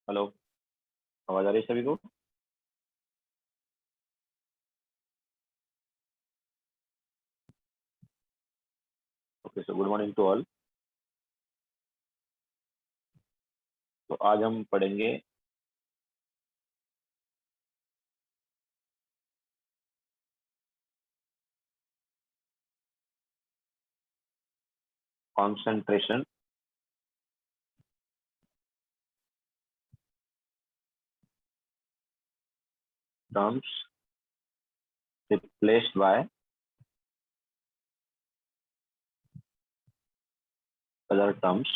Hello. आवाज आ रही है सभी को? Okay, so good morning to all. तो आज हम पढ़ेंगे concentration terms replaced by other terms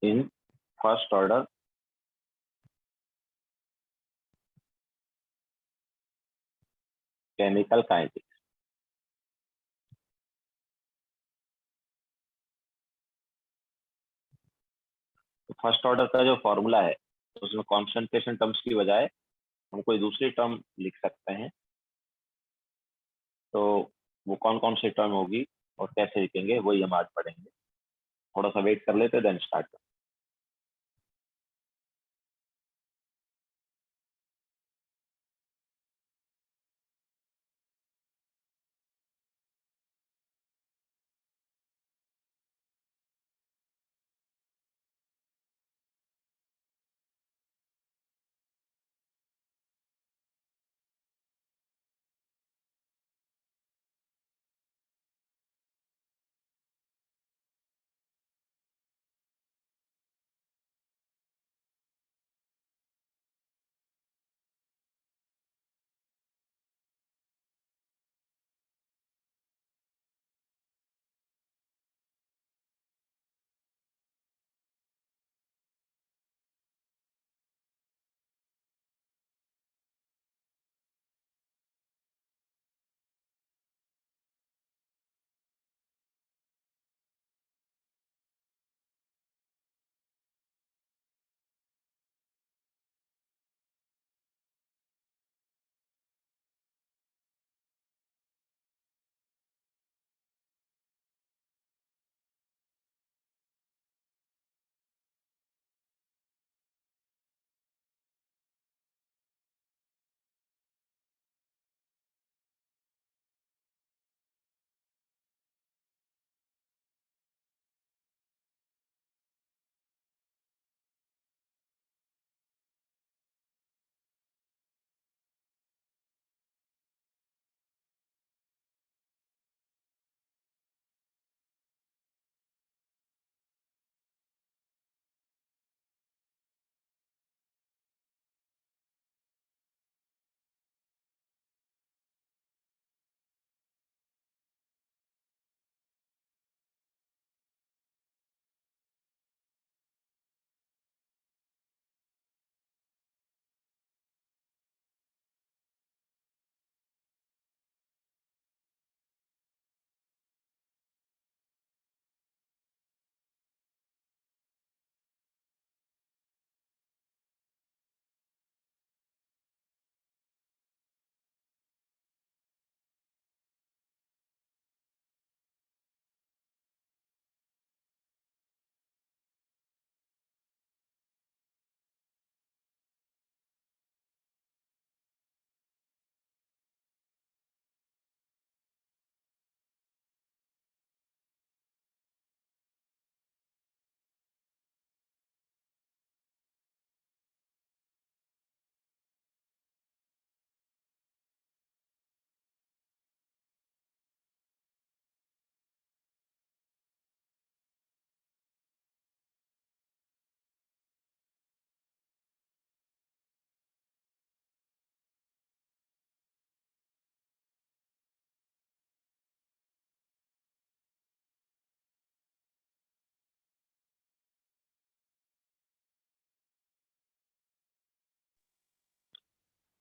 in first order chemical kinetics. तो फर्स्ट ऑर्डर का जो फॉर्मूला है उसमें कॉन्सेंट्रेशन टर्म्स की बजाय हम कोई दूसरी टर्म लिख सकते हैं। तो वो कौन कौन सी टर्म होगी और कैसे लिखेंगे वही हम आज पढ़ेंगे। थोड़ा सा वेट कर लेते देन स्टार्ट।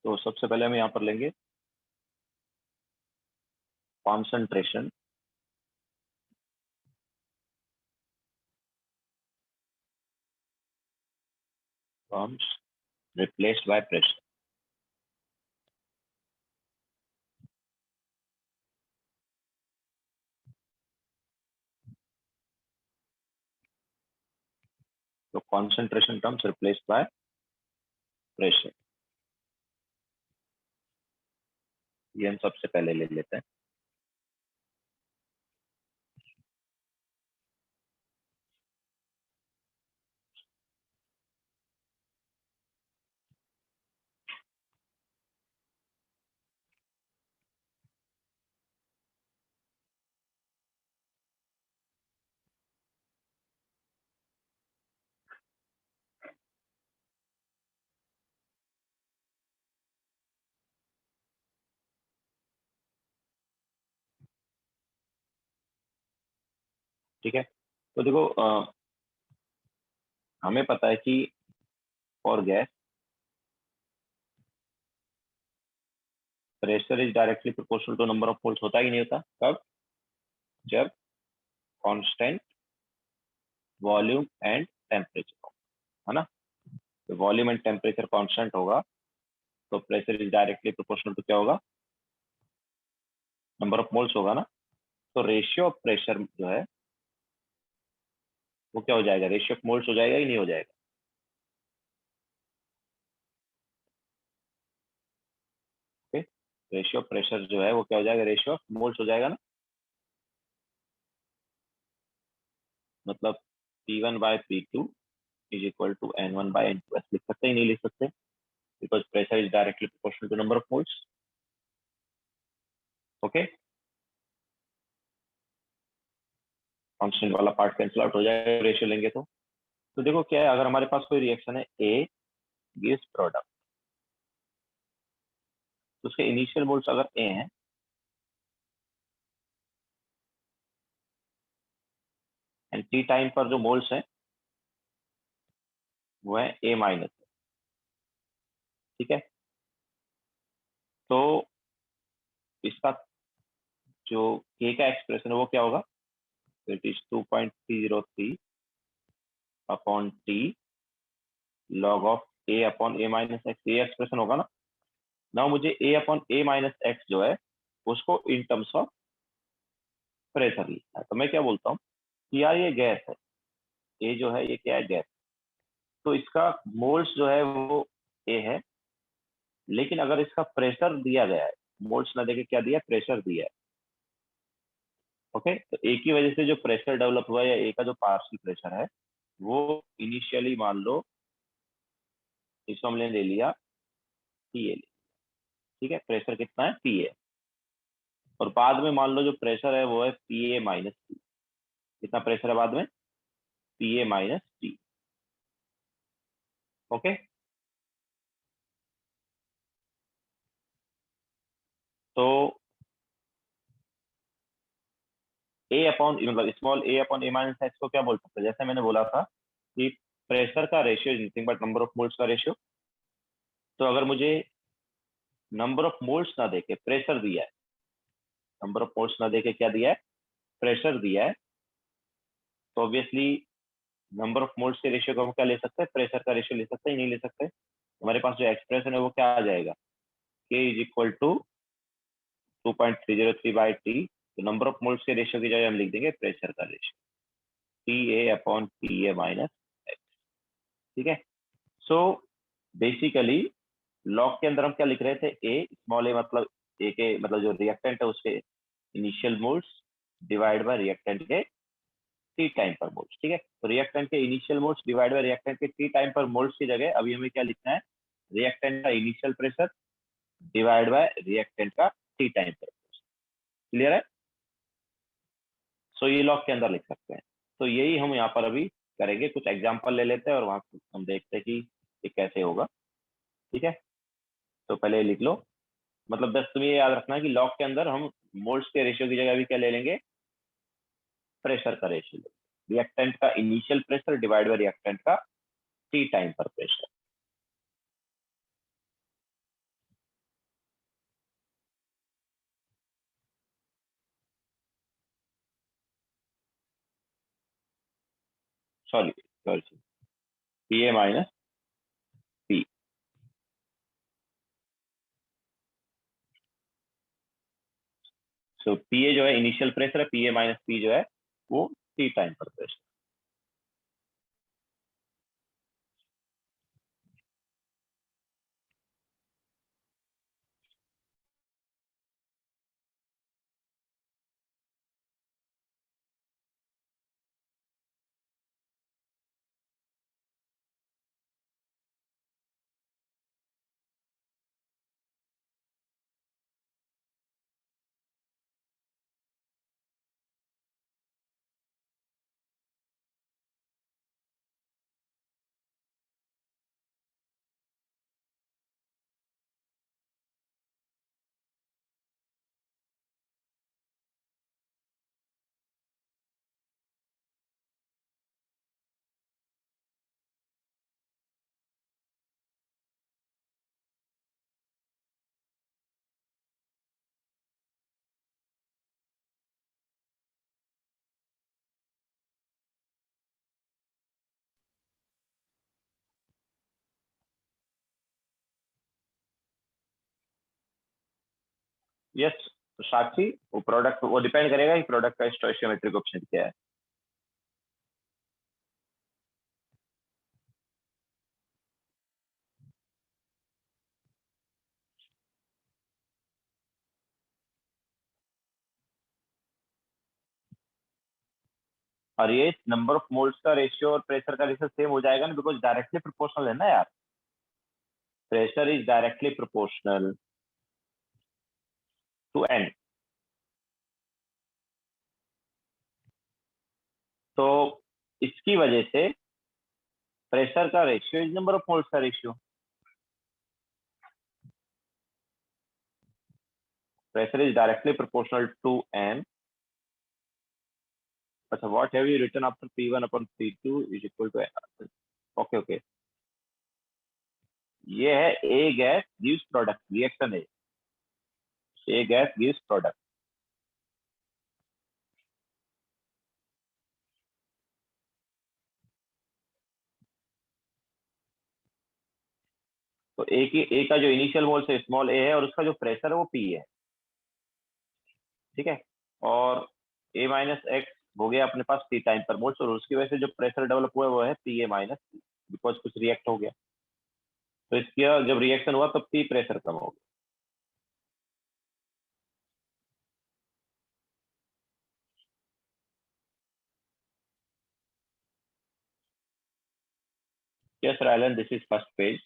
तो सबसे पहले हम यहाँ पर लेंगे concentration terms replaced by pressure. तो concentration terms replaced by pressure, ये हम सबसे पहले ले लेते हैं। ठीक है, तो देखो हमें पता है कि for gas pressure is directly proportional to number of moles, होता ही नहीं होता? कब? जब कांस्टेंट वॉल्यूम एंड टेम्परेचर, है ना? तो वॉल्यूम एंड टेम्परेचर कांस्टेंट होगा तो pressure is directly proportional to क्या होगा? नंबर ऑफ मोल्स होगा ना। तो रेशियो ऑफ प्रेशर जो है वो क्या हो जाएगा? रेशियो ऑफ मोल्स हो जाएगा ही नहीं हो जाएगा? ओके, रेशियो ऑफ प्रेशर जो है वो क्या हो जाएगा? रेशियो ऑफ मोल्स हो जाएगा ना। मतलब P1 by P2 is equal to N1 by N2, ऐसे लिख सकते ही नहीं लिख सकते? Because pressure is directly proportional to number of moles. Okay, constant वाला पार्ट कैंसिल आउट हो जाएगा रेशियो लेंगे तो देखो क्या है, अगर हमारे पास कोई रिएक्शन है ए गिव्स प्रोडक्ट, तो उसके इनिशियल मोल्स अगर ए हैं एंड टी टाइम पर जो मोल्स हैं वो है ए माइनस, ठीक है? तो इसका जो के का एक्सप्रेशन है वो क्या होगा? It is 2.303 upon T log of A upon A minus X, ये एक्सप्रेशन होगा ना। ना मुझे ए अपॉन ए माइनस एक्स जो है उसको इन टर्म्स ऑफ प्रेशर लिखना है, तो मैं क्या बोलता हूँ कि यार ये गैस है, ए जो है ये क्या है? गैस। तो इसका मोल्स जो है वो ए है, लेकिन अगर इसका प्रेशर दिया गया है, मोल्स ना देके क्या दिया? प्रेशर दिया है। ओके, तो ए की वजह से जो प्रेशर डेवलप हुआ है या ए का जो पार्शियल प्रेशर है वो इनिशियली मान लो इसको हमने ले लिया पी ए, ठीक है? प्रेशर कितना है? पी ए। और बाद में मान लो जो प्रेशर है वो है पी ए माइनस टी। कितना प्रेशर है बाद में? P A minus T. Okay, तो ए अपॉन मतलब small A upon A minus x को क्या बोल सकते हैं? जैसे मैंने बोला था कि प्रेशर का ratio is nothing but number of moles का रेशियो। तो अगर मुझे नंबर ऑफ मोल्स ना देके प्रेशर दिया है, नंबर ऑफ मोल्स ना देके क्या दिया है? प्रेशर दिया है, तो ऑब्वियसली नंबर ऑफ मोल्स के रेशियो को हम क्या ले सकते हैं? प्रेशर का रेशियो ले सकते हैं? नहीं ले सकते? हमारे पास जो एक्सप्रेशन है वो क्या आ जाएगा? K is equal to 2.303 by T, तो नंबर ऑफ मोल्स के रेशियो की जगह हम लिख देंगे प्रेशर का ratio, P A upon P A minus X, ठीक है? सो बेसिकली लॉग के अंदर हम क्या लिख रहे थे? ए स्मॉल ए मतलब ए के मतलब जो रिएक्टेंट है उसके initial moles divide by reactant के टी टाइम पर मोल्स, ठीक है? तो रिएक्टेंट के initial moles divide by reactant के टी टाइम पर मोल्स की जगह अभी हमें क्या लिखना है? रिएक्टेंट का initial pressure divide by reactant का टी टाइम पर। क्लियर है? सो ये लॉग के अंदर लिख सकते हैं। तो यही हम यहाँ पर अभी करेंगे, कुछ एग्जांपल ले लेते हैं और वहां हम देखते हैं कि ये कैसे होगा, ठीक है? तो पहले लिख लो, मतलब बस तुम्हें ये याद रखना है कि लॉग के अंदर हम मोल्स के रेशियो की जगह भी क्या ले लेंगे? प्रेशर का रेशियो, रिएक्टेंट का initial pressure divide by reactant का टी टाइम पर pressure. Sorry sorry, P A minus P. So P A जो है इनिशियल प्रेशर है, पी ए माइनस पी जो है वो टी टाइम पर प्रेशर। यस, तो साक्षी वो प्रोडक्ट वो डिपेंड करेगा कि प्रोडक्ट का स्टोइकियोमेट्रिक ऑप्शन क्या है। और ये नंबर ऑफ मोल्स का रेशियो और प्रेशर का रेशियो सेम हो जाएगा ना, बिकॉज डायरेक्टली प्रोपोर्शनल है ना यार। Pressure is directly proportional to n. तो इसकी वजह से प्रेशर का ratio is number of moles का ratio. Pressure is directly proportional to n. अच्छा, what have you written after P1 upon P2 is equal to n. Okay okay, ये है A gas gives product, reaction है A gas gives product. तो ए का जो initial मोल से small ए है और उसका जो प्रेशर है वो पी है, ठीक है। और ए माइनस एक्स हो गया अपने पास टी टाइम पर मोल्स, और उसकी वजह से जो प्रेशर डेवलप हुआ है वो है पी ए माइनस, बिकॉज कुछ रिएक्ट हो गया। तो इसका जब रिएक्शन हुआ तब पी प्रेशर कम हो गया। यस रायलन, दिस इज फर्स्ट पेज।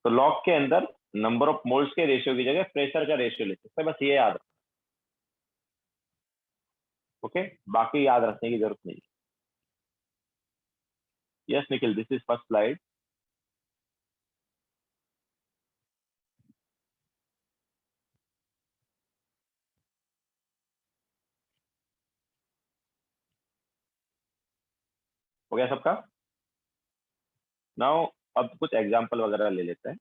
तो लॉग के अंदर नंबर ऑफ मोल्स के रेशियो की जगह प्रेशर का रेशियो ले सकते हैं, बस ये याद रखो। ओके, बाकी याद रखने की जरूरत नहीं। Yes Nikhil, this is first slide. हो गया सबका? नाउ अब कुछ एग्जांपल वगैरह ले लेते हैं।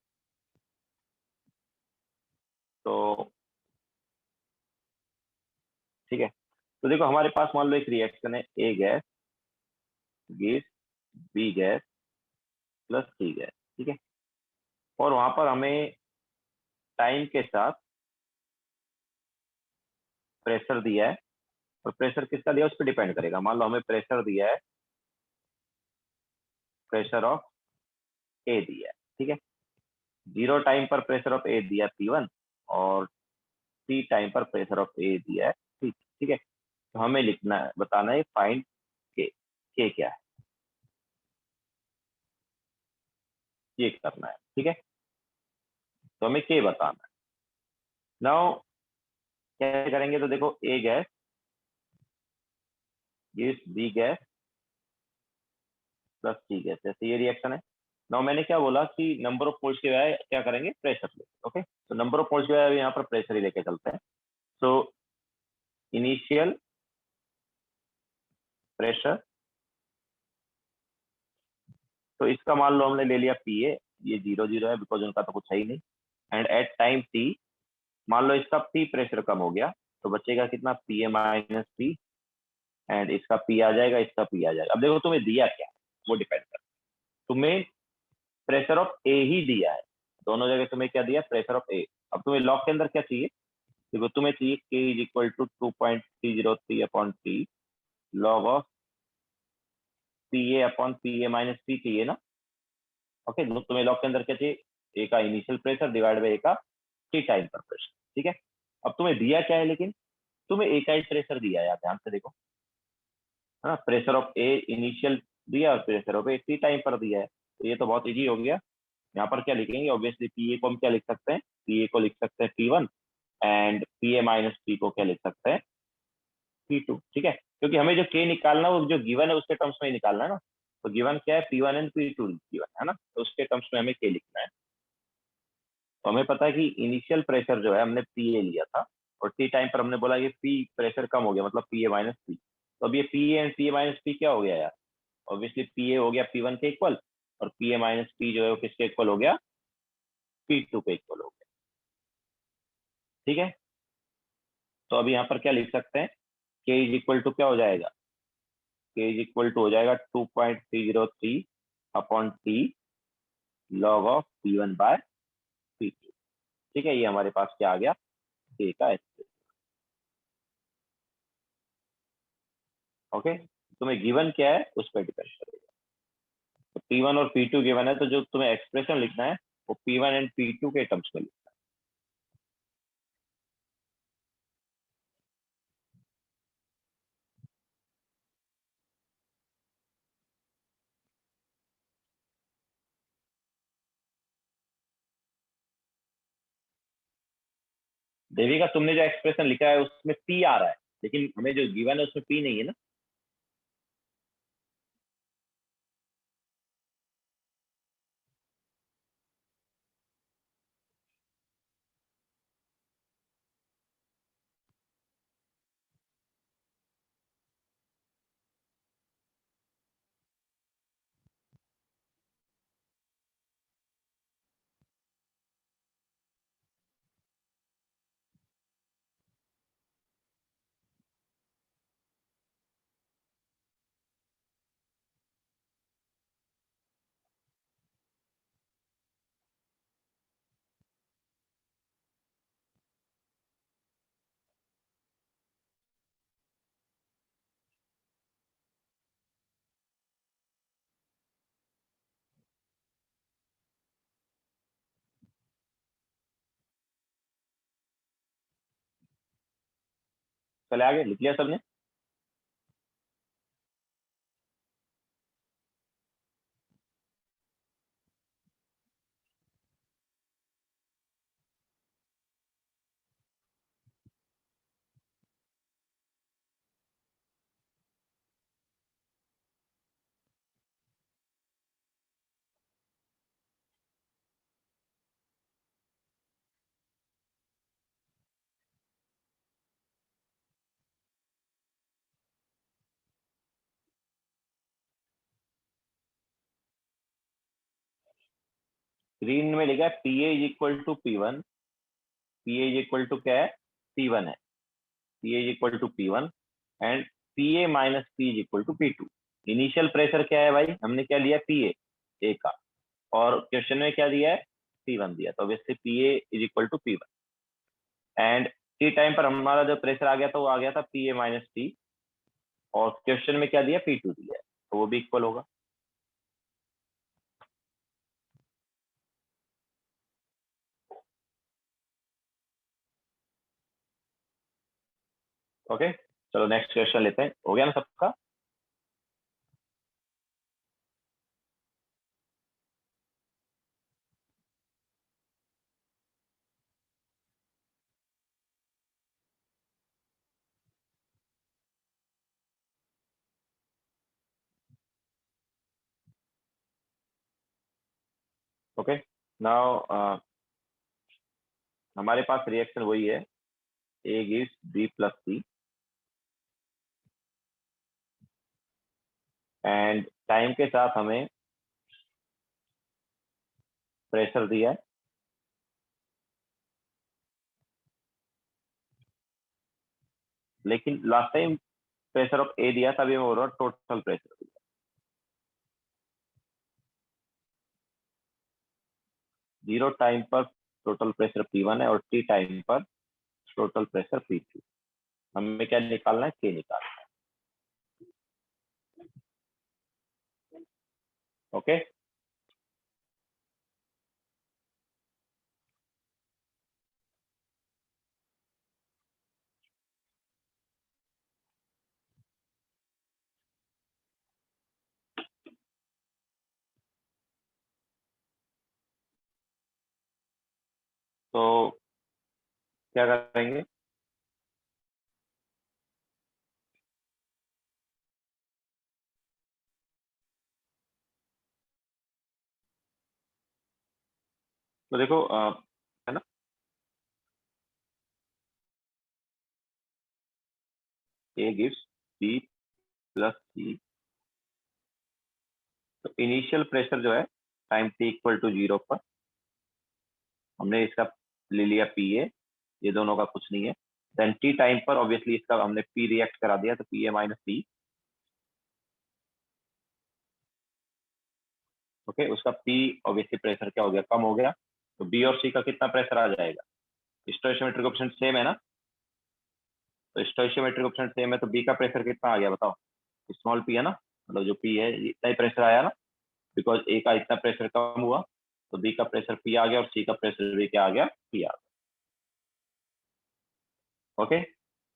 तो ठीक है, तो देखो हमारे पास मान लो एक रिएक्शन है A gas gives B gas plus C gas, ठीक है। और वहां पर हमें टाइम के साथ प्रेशर दिया है, और प्रेशर किसका दिया है उस पर डिपेंड करेगा। मान लो हमें प्रेशर दिया है, प्रेशर ऑफ ए दिया है, ठीक है। जीरो टाइम पर प्रेशर ऑफ ए दिया P1, और टी टाइम पर प्रेशर ऑफ ए दिया है P, ठीक है। तो हमें लिखना है, बताना है फाइंड के क्या है, ये करना है, ठीक है। तो हमें के बताना है। नाउ कैसे करेंगे, तो देखो A gas gives B gas plus C gas, जैसे ये रिएक्शन है। नाउ मैंने क्या बोला कि नंबर ऑफ मोल्स के बजाय क्या करेंगे, प्रेशर ले। ओके, तो नंबर ऑफ मोल्स के बजाय यहाँ पर प्रेशर ही लेके चलते हैं। सो इनिशियल प्रेशर, तो इसका मान लो हमने ले लिया पी ए, ये 0 0 है बिकॉज उनका तो कुछ है ही नहीं। एंड एट टाइम टी, मान लो इसका पी प्रेशर कम हो गया, तो बचेगा कितना, P A minus P. And इसका पी आ जाएगा, इसका पी आ जाएगा। अब देखो तुम्हें दिया क्या, वो डिपेंड करता है। तुम्हें प्रेशर ऑफ ए ही दिया है, दोनों जगह तुम्हें क्या दिया, प्रेशर ऑफ ए। अब तुम्हें लॉग के अंदर क्या चाहिए, देखो तुम्हें चाहिए k is equal to 2.303 log of P A upon P A minus P चाहिए ना। ओके, तुम्हें लॉग के अंदर क्या चाहिए, ए का इनिशियल प्रेशर डिवाइड बाई ए का टी टाइम पर प्रेशर। ठीक है, अब तुम्हें दिया क्या है, लेकिन तुम्हें ए का ही प्रेशर दिया है, ध्यान से देखो, है ना। प्रेशर ऑफ ए इनिशियल दिया और pressure of A T time पर दिया है, तो ये तो बहुत इजी हो गया। यहाँ पर क्या लिखेंगे, ऑब्वियसली पी ए को हम क्या लिख सकते हैं, पी ए को लिख सकते हैं P1 and P A minus P को क्या लिख सकते हैं P2। ठीक है, क्योंकि हमें जो के निकालना है वो जो गिवन है उसके टर्म्स में ही निकालना है ना। तो गिवन क्या है, P1 एंड P2 गिवन है ना, तो उसके टर्म्स में हमें के लिखना है। तो हमें पता है कि इनिशियल प्रेशर जो है हमने पी ए लिया था, और टी टाइम पर हमने बोला कि पी प्रेशर कम हो गया, मतलब पी ए माइनस पी। तो अब ये P A and P A minus P क्या हो गया यार, ऑब्वियसली पी ए हो गया P1 के इक्वल, और पी ए माइनस पी जो है वो किसके इक्वल हो गया, P2 के इक्वल हो गया। ठीक है, तो अभी यहाँ पर क्या लिख सकते हैं, के इज इक्वल टू क्या हो जाएगा, के इज इक्वल टू हो जाएगा 2.303 upon T log of P1 by P2। ठीक है, ये हमारे पास क्या आ गया, के का एक्सप्रेशन। ओके, तुम्हें गिवन क्या है उस पर डिपेंड करेगा। तो P1 और P2 गिवन है, तो जो तुम्हें एक्सप्रेशन लिखना है वो P1 एंड P2 के टर्म्स में लिखना है। देविका, तुमने जो एक्सप्रेशन लिखा है उसमें P आ रहा है, लेकिन हमें जो गिवन है उसमें P नहीं है ना। चले आगे, लिख लिया सबने। स्क्रीन में लिखा है P A is equal to P1, P A is equal to क्या है, P1 है, P A is equal to P1 and P A minus P is equal to P2। Initial pressure क्या है भाई, हमने क्या लिया, पी ए का, और क्वेश्चन में क्या दिया है, P1 दिया, तो obviously P A is equal to P1 and T time पर हमारा जो प्रेशर आ गया था वो आ गया था पी ए माइनस टी, और क्वेश्चन में क्या दिया, P2 दिया है, तो वो भी इक्वल होगा। ओके, चलो नेक्स्ट क्वेश्चन लेते हैं, हो गया ना सबका। ओके, नाउ हमारे पास रिएक्शन वही है, A gives B plus C and time के साथ हमें प्रेशर दिया है, लेकिन last time pressure of A दिया था, अभी मैं बोल रहा हूँ टोटल प्रेशर दिया। जीरो टाइम पर टोटल प्रेशर P1 है और टी टाइम पर टोटल प्रेशर P2। हमें क्या निकालना है, K निकालना है। ओके, तो क्या करेंगे, तो देखो है ना, A gives B plus C। तो इनिशियल प्रेशर जो है टाइम t इक्वल टू 0 पर, हमने इसका ले लिया PA, ये दोनों का कुछ नहीं है। देन टी टाइम पर ऑब्वियसली इसका हमने P रिएक्ट करा दिया, तो PA माइनस P। ओके, उसका P ऑब्वियसली प्रेशर क्या हो गया, कम हो गया। तो B और C का कितना प्रेशर आ जाएगा, स्टोइशियोमेट्रिक कोएफिशिएंट सेम है ना, तो स्टोइशियोमेट्रिक कोएफिशिएंट सेम है, तो B का प्रेशर कितना आ गया बताओ, स्मॉल p है ना, मतलब जो P है इतना ही प्रेशर आया ना, बिकॉज A का इतना प्रेशर कम हुआ, तो B का प्रेशर P आ गया और C का प्रेशर भी क्या आ गया, P आ गया। ओके,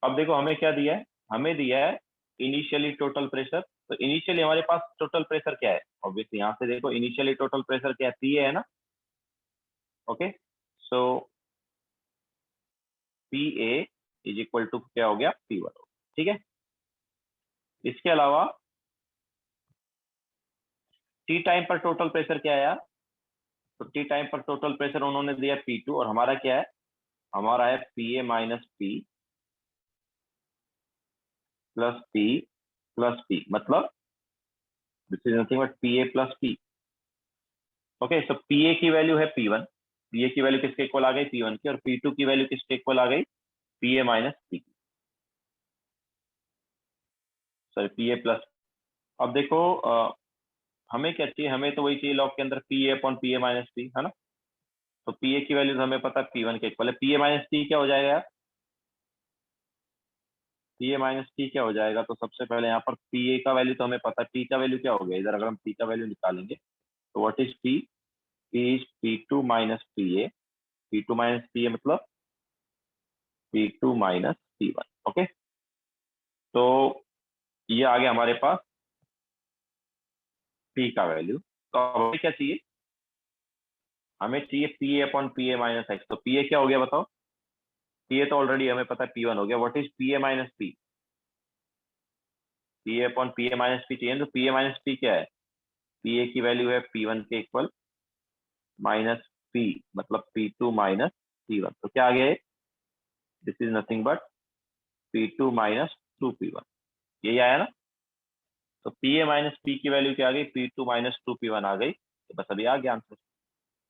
अब देखो हमें क्या दिया है, हमें दिया है इनिशियली टोटल प्रेशर। तो इनिशियली हमारे पास टोटल प्रेशर क्या है, ऑब्वियसली यहाँ से देखो इनिशियली टोटल प्रेशर क्या है, PA है ना। Okay, so PA is equal to क्या हो गया, P1। ठीक है, इसके अलावा टी टाइम पर टोटल प्रेशर क्या है यार, तो टी टाइम पर टोटल प्रेशर उन्होंने दिया P2, और हमारा क्या है, हमारा है PA minus P plus P plus P, मतलब this is nothing but PA plus P। Okay, so PA की वैल्यू है P1, PA की वैल्यू किसके इक्वल आ गई, P1 की, और P2 की वैल्यू किसके इक्वल आ गई, PA minus P, sorry PA plus. अब देखो हमें क्या चाहिए, हमें तो वही चाहिए लॉग के अंदर PA upon PA minus P, है ना। तो PA की वैल्यू तो हमें पता है P1 के इक्वल है, PA माइनस P क्या हो जाएगा यार, PA माइनस P क्या हो जाएगा, तो सबसे पहले यहाँ पर PA का वैल्यू तो हमें पता है, P का वैल्यू क्या हो गया, इधर अगर हम P का वैल्यू निकालेंगे तो what is P, is P2 minus PA, P2 minus PA मतलब P2 माइनस P1। ओके, तो ये आ गया हमारे पास P का वैल्यू। तो अब हमें क्या चाहिए, हमें चाहिए PA upon PA minus X. तो PA क्या हो गया बताओ, PA तो ऑलरेडी हमें पता है P1 हो गया, what is PA minus P, PA upon PA minus P चाहिए, तो PA माइनस P क्या है, PA की वैल्यू है P1 के इक्वल माइनस P, मतलब P2 माइनस P1। तो क्या आ गया, this is nothing but P2 minus 2P1, यही आया ना। तो PA माइनस P की वैल्यू क्या आ गई, P2 माइनस 2P1 आ गई, तो बस अभी आ गया आंसर,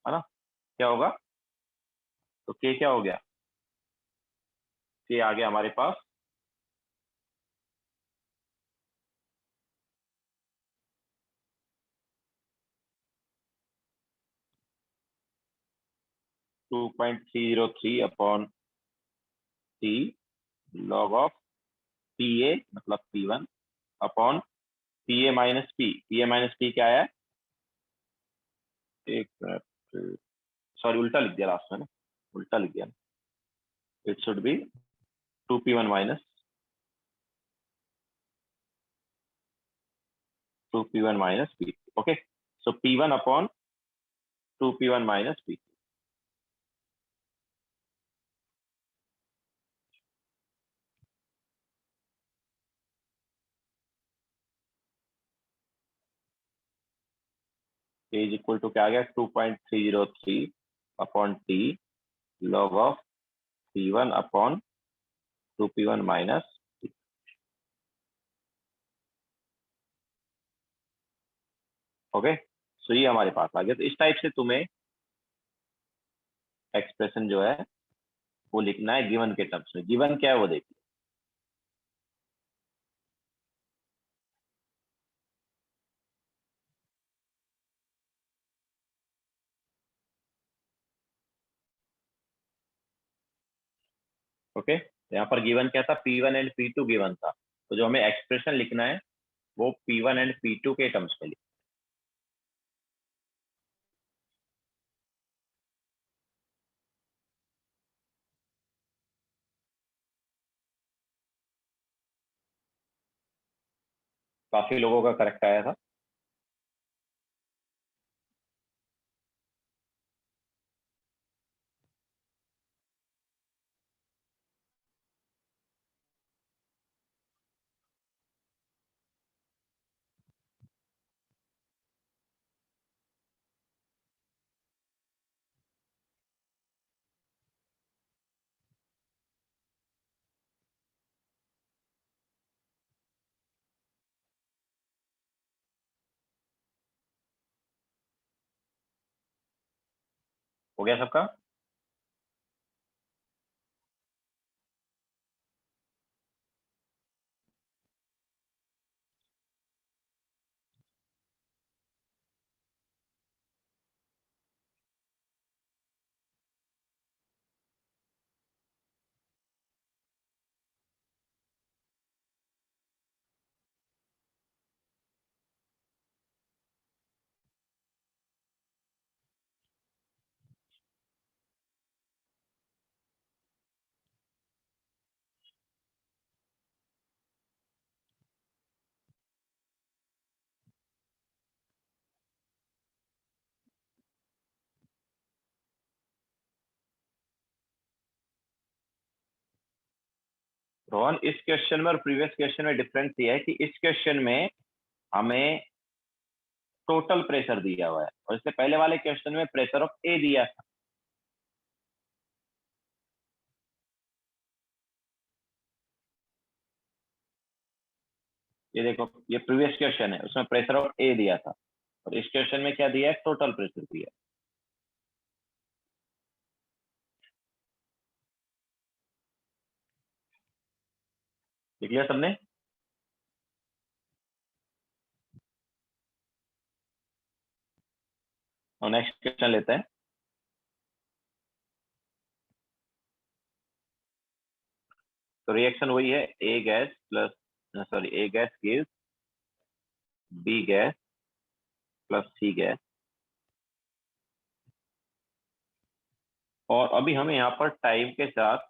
है ना। क्या होगा, तो K क्या हो गया, K आ गया हमारे पास 2.303 upon T log of PA मतलब P1 upon PA minus P, PA minus P क्या है, एक मिनट, सॉरी उल्टा लिख दिया लास्ट में ना, उल्टा लिख दिया, it should be 2P1 minus 2P1 minus P। Okay, so P1 upon 2P1 minus P, is equal to क्या आ गया, 2.303 upon T log of P1 upon 2P1 minus. Okay, so ये हमारे पास आ गया। तो इस टाइप से तुम्हें एक्सप्रेशन जो है वो लिखना है गिवन के टर्म्स में। गिवन क्या है वो देखिए, ओके, यहाँ पर गिवन क्या था, P1 एंड P2 गिवन था, तो जो हमें एक्सप्रेशन लिखना है वो P1 एंड P2 के टर्म्स में लिखना है। काफी लोगों का करेक्ट आया था। हो गया सबका? रोहन, इस क्वेश्चन में और प्रीवियस क्वेश्चन में डिफरेंस ये है कि इस क्वेश्चन में हमें टोटल प्रेशर दिया हुआ है और इससे पहले वाले क्वेश्चन में प्रेशर ऑफ ए दिया था। ये देखो, ये प्रीवियस क्वेश्चन है, उसमें प्रेशर ऑफ ए दिया था और इस क्वेश्चन में क्या दिया है, टोटल प्रेशर दिया है। लिख लिया सबने? और नेक्स्ट क्वेश्चन लेते हैं। तो रिएक्शन वही है, A gas plus, sorry, A gas gives B gas plus C gas. और अभी हमें यहाँ पर टाइम के साथ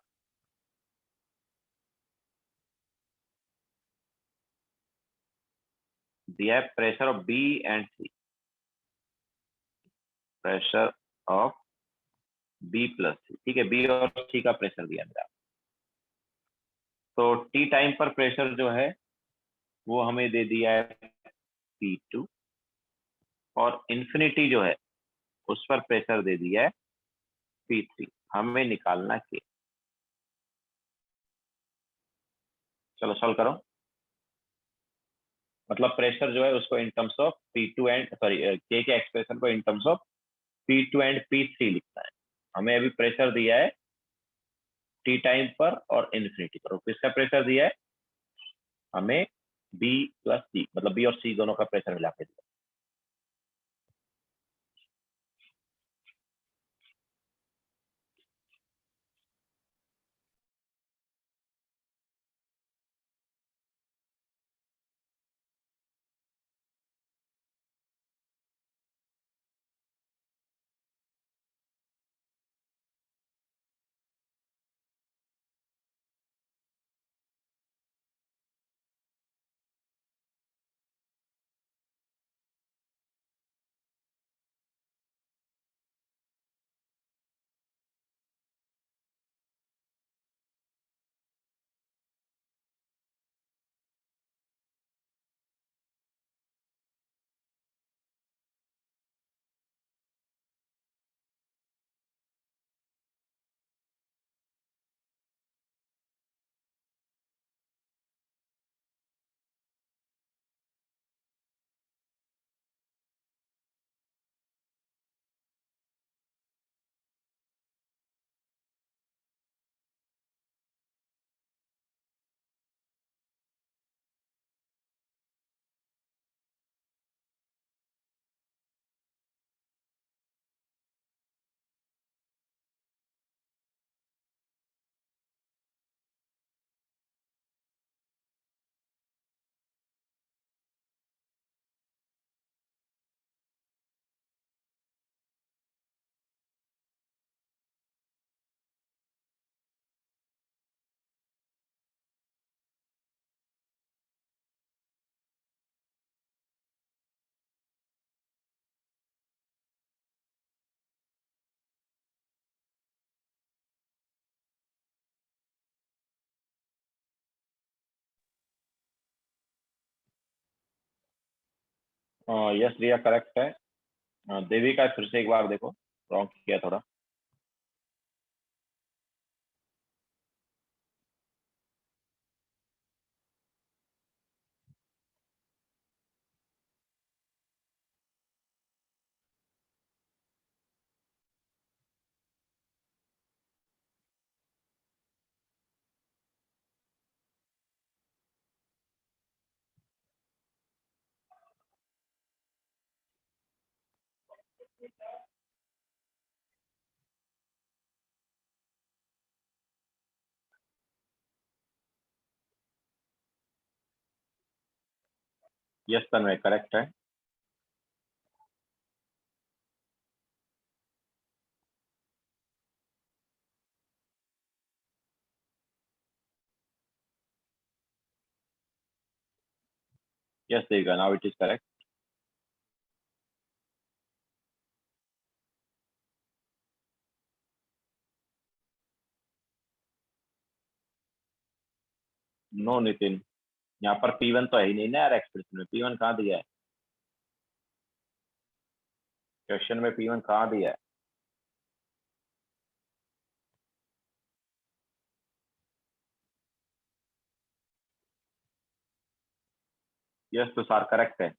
दिया है pressure of B and C, pressure of B plus C, ठीक है, बी और सी का प्रेशर दिया मेरा। तो टी टाइम पर प्रेशर जो है वो हमें दे दिया है P2 और इंफिनिटी जो है उस पर प्रेशर दे दिया है P3। हमें निकालना के, चलो सॉल्व करो। मतलब प्रेशर जो है उसको in terms of P2 and, sorry, के एक्सप्रेशन को इन terms of P2 and P3 लिखना है। हमें अभी प्रेशर दिया है टी टाइम पर और इन्फिनिटी पर, किसका प्रेशर दिया है हमें, बी प्लस सी, मतलब बी और सी दोनों का प्रेशर मिला के दिया। यस रिया करेक्ट है। देवी का फिर से एक बार देखो, रॉन्ग किया थोड़ा। यस तन्मय करेक्ट है। Yes Devika, now it is correct. No Nitin, यहाँ पर P1 तो है ही नहीं ना यार, एक्सप्रेशन में P1 कहाँ दिया है? क्वेश्चन में P1 कहाँ दिया है? यस तुषार करेक्ट है।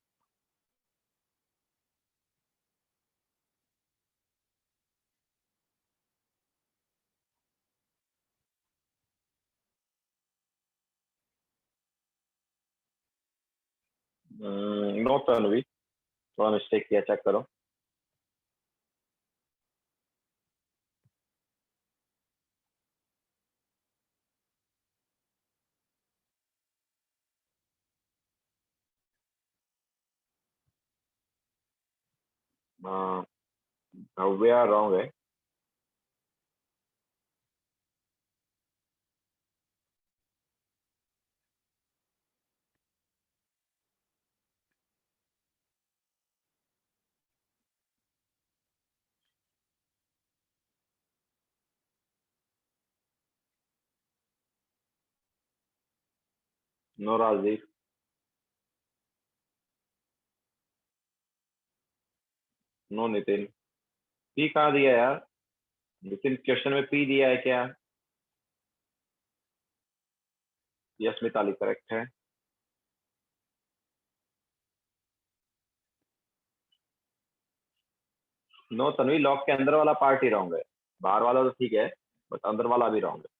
नो तन्वी, थोड़ा मिस्टेक किया, चेक करो। भव्या रॉन्ग है। No Rajdeep. No Nitin. P कहाँ दिया यार? नितिन क्वेश्चन में पी दिया है क्या? यस मिताली करेक्ट है। नो तन्वी, लॉक के अंदर वाला पार्ट ही रॉन्ग है, बाहर वाला तो ठीक है, बट अंदर वाला भी रॉन्ग है।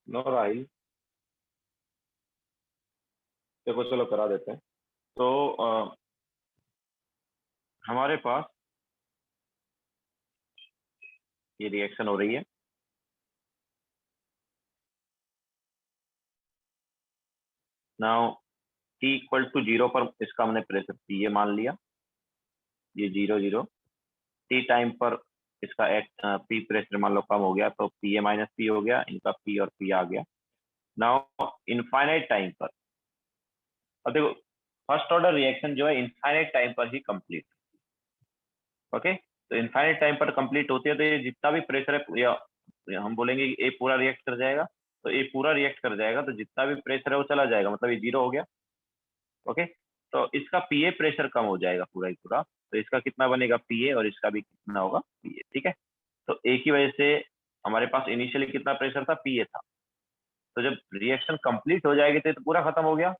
नो राहिल। देखो चलो करा देते हैं। तो हमारे पास ये रिएक्शन हो रही है। नाउ टी इक्वल टू 0 पर इसका हमने प्रेशर पी ये मान लिया, ये 0 0। टी टाइम पर इसका पी प्रेशर मान लो कम हो गया, तो पी ए माइनस पी हो गया, इनका पी और पी आ गया। नाउ इनफाइनाइट टाइम पर, अब देखो फर्स्ट ऑर्डर रिएक्शन जो है इनफाइनाइट टाइम पर ही कंप्लीट। ओके, तो इनफाइनाइट टाइम पर कंप्लीट होती है, तो ये जितना भी प्रेशर है या हम बोलेंगे कि ए पूरा रिएक्ट कर जाएगा, तो ए पूरा रिएक्ट कर जाएगा, तो जितना भी प्रेशर है वो चला जाएगा, मतलब ये 0 हो गया। ओके, तो इसका पीए प्रेशर कम हो जाएगा पूरा ही पूरा, तो इसका कितना बनेगा पीए और इसका भी कितना होगा पीए। ठीक है, तो ए की वजह से हमारे पास इनिशियली कितना प्रेशर था, पी ए था। तो जब रिएक्शन कंप्लीट हो जाएगी तो पूरा खत्म हो गया।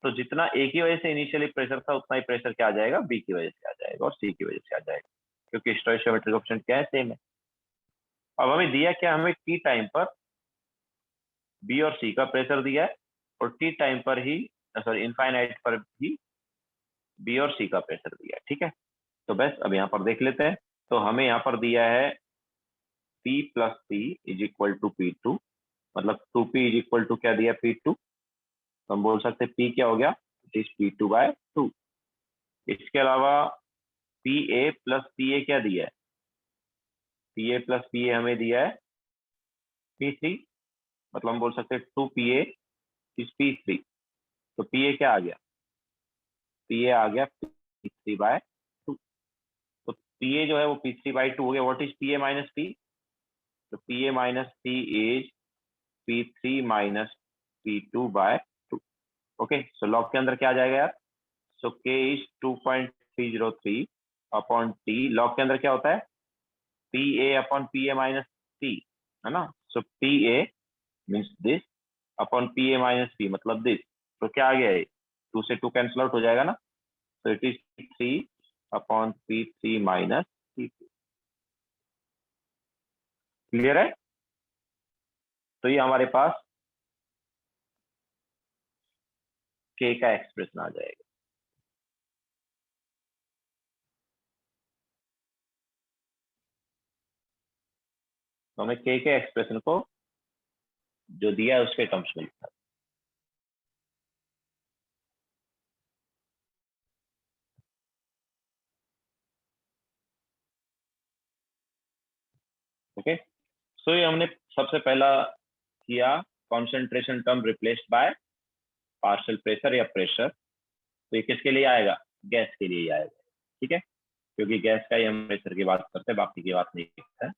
तो जितना ए की वजह से इनिशियली प्रेशर था उतना ही प्रेशर क्या आ जाएगा, बी की वजह से आ जाएगा और सी की वजह से आ जाएगा, क्योंकि स्टोइकियोमेट्रिक कोएफिशिएंट क्या है, सेम है। अब हमें दिया क्या, हमें टी टाइम पर बी और सी का प्रेशर दिया है और टी टाइम पर ही, सॉरी इनफाइनाइट पर भी बी और सी का प्रेशर दिया है। ठीक है, तो बस अब यहाँ पर देख लेते हैं। तो हमें यहाँ पर दिया है P plus P is equal to P2, मतलब 2P इज इक्वल टू क्या दिया, P2। तो हम बोल सकते हैं P क्या हो गया, इट इज P2/2। इसके अलावा PA प्लस PA क्या दिया है, PA प्लस PA हमें दिया है P3, मतलब हम बोल सकते हैं 2PA इज P3। तो PA क्या आ गया, PA आ गया P3/2। तो PA जो है वो P3/2 हो गया। What is PA minus P, तो PA minus P is P3 minus P2/2। Okay, so log के अंदर क्या आ जाएगा यार, सो K is 2.303 upon T। Log के अंदर क्या होता है, PA upon PA minus P, है ना। सो PA means this upon PA minus P मतलब दिस। तो क्या आ गया है, 2 से 2 कैंसिल आउट हो जाएगा ना। तो it is P3 upon P3 minus P2। Clear है, तो ये हमारे पास K का एक्सप्रेशन आ जाएगा। तो हमें K के एक्सप्रेशन को जो दिया है उसके टर्म्स में लिखा है। ओके, सो ये हमने सबसे पहला किया, concentration term replaced by partial pressure या प्रेशर। तो ये किसके लिए आएगा, गैस के लिए आएगा। ठीक है, क्योंकि गैस का ही हम प्रेशर की बात करते हैं, बाकी की बात नहीं करते हैं।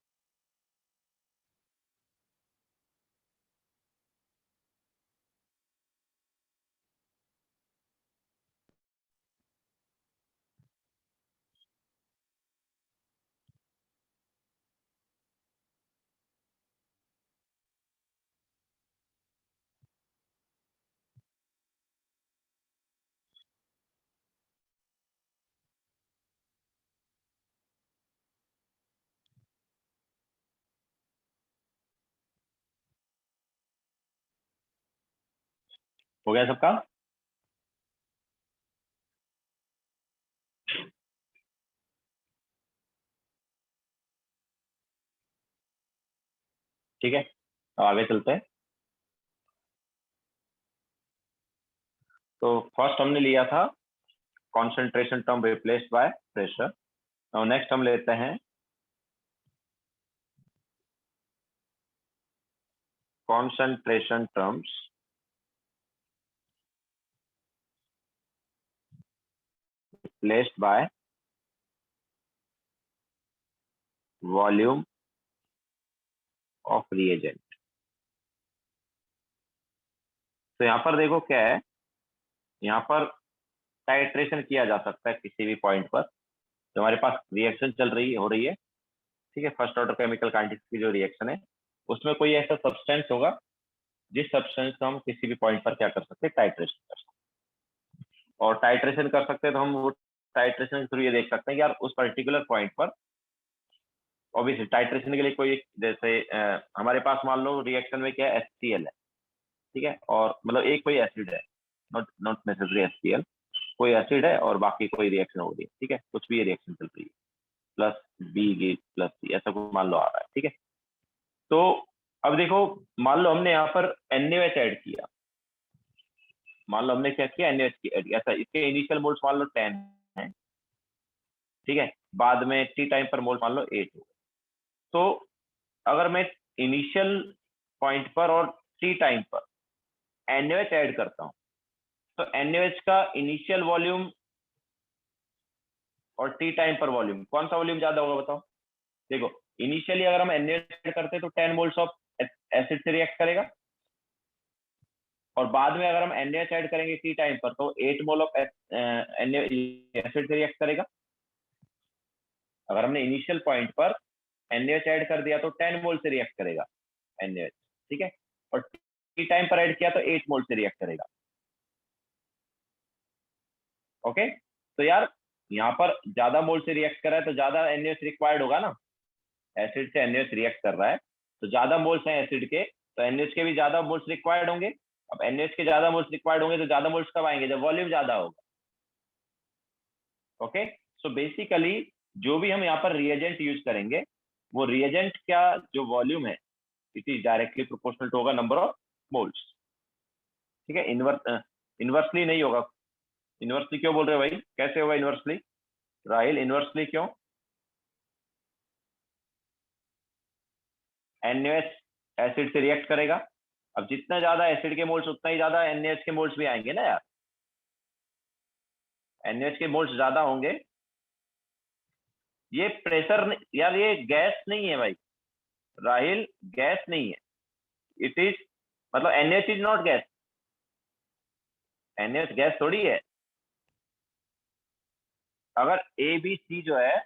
हो गया सबका। ठीक है, अब आगे चलते हैं। तो फर्स्ट हमने लिया था concentration term replaced by pressure. और नेक्स्ट हम लेते हैं concentration terms replaced by volume of reagent. तो यहाँ पर देखो क्या है, यहाँ पर टाइट्रेशन किया जा सकता है किसी भी पॉइंट पर। तो हमारे पास रिएक्शन चल रही हो रही है, ठीक है, फर्स्ट ऑर्डर केमिकल काइनेटिक्स की जो रिएक्शन है, उसमें कोई ऐसा सब्सटेंस होगा जिस सब्सटेंस को हम किसी भी पॉइंट पर क्या कर सकते हैं, टाइट्रेशन कर सकते हैं। और टाइट्रेशन कर सकते हैं तो हम वो टाइट्रेशन के थ्रू ये देख सकते हैं कि यार उस पर्टिकुलर पॉइंट पर, ऑब्वियसली टाइट्रेशन के लिए कोई जैसे हमारे पास मान लो रिएक्शन में क्या है, HCl है, ठीक है, और मतलब एक कोई एसिड है, नॉट नॉट नेसेसरी HCl, कोई एसिड है और बाकी कोई रिएक्शन हो रही है, ठीक है, कुछ भी रिएक्शन चल रही है, प्लस बी प्लस सी ऐसा कुछ मान लो आ रहा है। ठीक है, तो अब देखो, मान लो हमने यहाँ पर NaOH ऐड किया, मान लो हमने क्या किया, NaOH ऐड किया, ऐसा इसके इनिशियल मोल्स मान लो 10 है, ठीक है, बाद में टी टाइम पर मोल्स मान लो 8 हो गए। तो अगर मैं इनिशियल पॉइंट पर और टी टाइम पर NaOH ऐड करता हूँ, तो NaOH का इनिशियल वॉल्यूम और टी टाइम पर वॉल्यूम, कौन सा वॉल्यूम ज्यादा होगा बताओ। देखो, इनिशियली अगर हम NaOH ऐड करते हैं तो 10 मोल्स ऑफ एसिड से रिएक्ट करेगा, और बाद में अगर हम NaOH ऐड करेंगे टी टाइम पर तो 8 मोल ऑफ एसिड से रिएक्ट करेगा। अगर हमने इनिशियल पॉइंट पर NaOH ऐड कर दिया तो 10 मोल से रिएक्ट करेगा NaOH, ठीक है, और टी टाइम पर ऐड किया तो 8 मोल से रिएक्ट करेगा। ओके, तो यार यहाँ पर ज्यादा मोल से रिएक्ट कर रहा है तो ज्यादा NaOH रिक्वायर्ड होगा ना, एसिड से NaOH रिएक्ट कर रहा है तो ज्यादा मोल्स हैं एसिड के, तो NaOH के भी ज्यादा मोल्स रिक्वायर्ड होंगे। अब NaOH के ज्यादा मोल्स रिक्वायर्ड होंगे तो ज्यादा मोल्स कब आएंगे, जब वॉल्यूम ज्यादा होगा। ओके, सो बेसिकली जो भी हम यहाँ पर रिएजेंट यूज करेंगे वो रिएजेंट का जो वॉल्यूम है it is directly proportional to होगा नंबर ऑफ मोल्स, ठीक है। इनवर्सली नहीं होगा। इनवर्सली क्यों बोल रहे हो भाई, कैसे होगा इनवर्सली राहिल, इनवर्सली क्यों? NaOH एसिड से रिएक्ट करेगा, अब जितना ज्यादा एसिड के मोल्स उतना ही ज्यादा NaOH के मोल्स भी आएंगे ना यार, NaOH के मोल्स ज्यादा होंगे। ये प्रेशर यार, ये गैस नहीं है भाई राहिल, गैस नहीं है, इट इज मतलब NaOH is not gas, NaOH gas थोड़ी है। अगर ABC जो है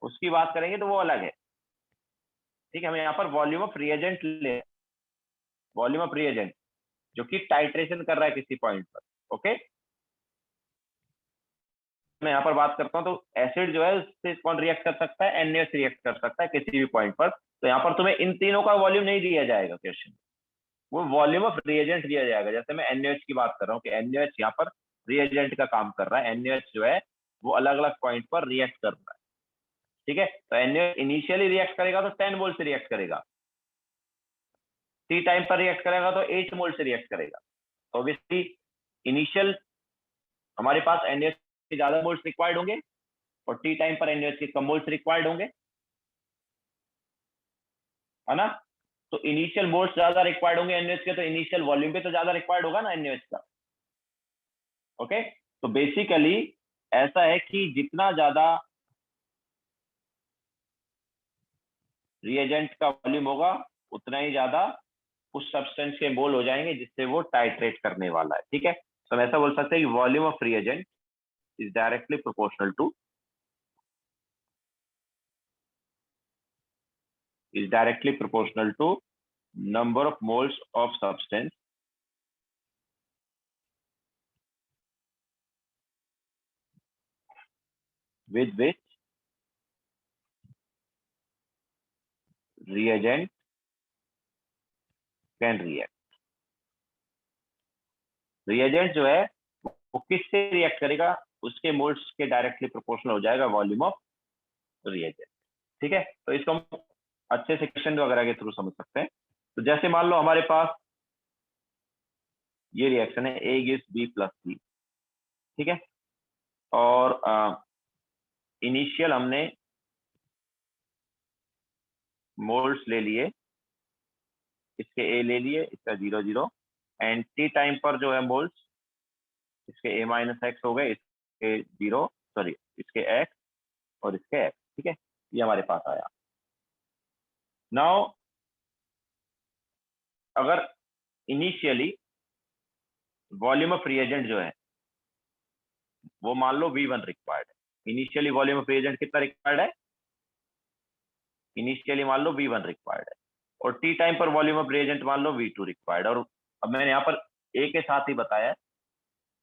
उसकी बात करेंगे तो वो अलग है, ठीक है। हम यहाँ पर वॉल्यूम ऑफ रिएजेंट ले, वॉल्यूम ऑफ रिएजेंट जो कि टाइट्रेशन कर रहा है किसी पॉइंट पर। ओके, मैं यहाँ पर बात करता हूँ तो एसिड जो है उससे कौन रिएक्ट कर सकता है, NaOH रिएक्ट कर सकता है किसी भी पॉइंट पर। तो यहाँ पर तुम्हें इन तीनों का वॉल्यूम नहीं दिया जाएगा क्वेश्चन, वो वॉल्यूम ऑफ रिएजेंट दिया जाएगा। जैसे मैं NaOH की बात कर रहा हूँ कि NaOH यहाँ पर रिएजेंट का काम कर रहा है, NaOH जो है वो अलग अलग पॉइंट पर रिएक्ट कर रहा है, ठीक है। तो NaOH इनिशियली रिएक्ट करेगा तो 10 मोल से रिएक्ट करेगा, टी टाइम पर रिएक्ट करेगा तो 8 मोल से रिएक्ट करेगा। तो ऑब्वियसली इनिशियल हमारे पास NaOH के ज्यादा मोल्स रिक्वायर्ड होंगे और टी टाइम पर NaOH के कम मोल्स रिक्वायर्ड होंगे, है ना। तो इनिशियल मोल्स ज्यादा रिक्वायर्ड होंगे NaOH के, तो इनिशियल वॉल्यूम पे तो ज्यादा रिक्वायर्ड होगा ना NaOH का। ओके, तो बेसिकली ऐसा है कि जितना ज्यादा रिएजेंट का वॉल्यूम होगा उतना ही ज्यादा उस सब्सटेंस के मोल हो जाएंगे जिससे वो टाइट्रेट करने वाला है, ठीक है। तो हम ऐसा बोल सकते हैं कि volume of reagent is directly proportional to number of moles of substance with which reagent can react। Reagent जो है वो किससे रिएक्ट करेगा, उसके मोल्स के डायरेक्टली प्रोपोर्शनल हो जाएगा वॉल्यूम ऑफ रिएजेंट, ठीक है। तो इसको हम अच्छे से क्वेश्चन वगैरह के थ्रू समझ सकते हैं। तो जैसे मान लो हमारे पास ये रिएक्शन है A gives B plus C, ठीक है, और इनिशियल हमने मोल्स ले लिए, इसके A ले लिए, इसका 0 0, एंड टी टाइम पर जो है मोल्स इसके A माइनस एक्स हो गए, इसके 0 सॉरी इसके x और इसके x, ठीक है, ये हमारे पास आया। नाउ अगर इनिशियली वॉल्यूम ऑफ रिएजेंट जो है वो मान लो V1 रिक्वायर्ड है, इनिशियली वॉल्यूम ऑफ रिएजेंट कितना रिक्वायर्ड है, इनिशियली मान लो V1 रिक्वायर्ड है, और टी टाइम पर वॉल्यूम ऑफ रिएजेंट मान लो V2 रिक्वायर्ड। और अब मैंने यहाँ पर A के साथ ही बताया है,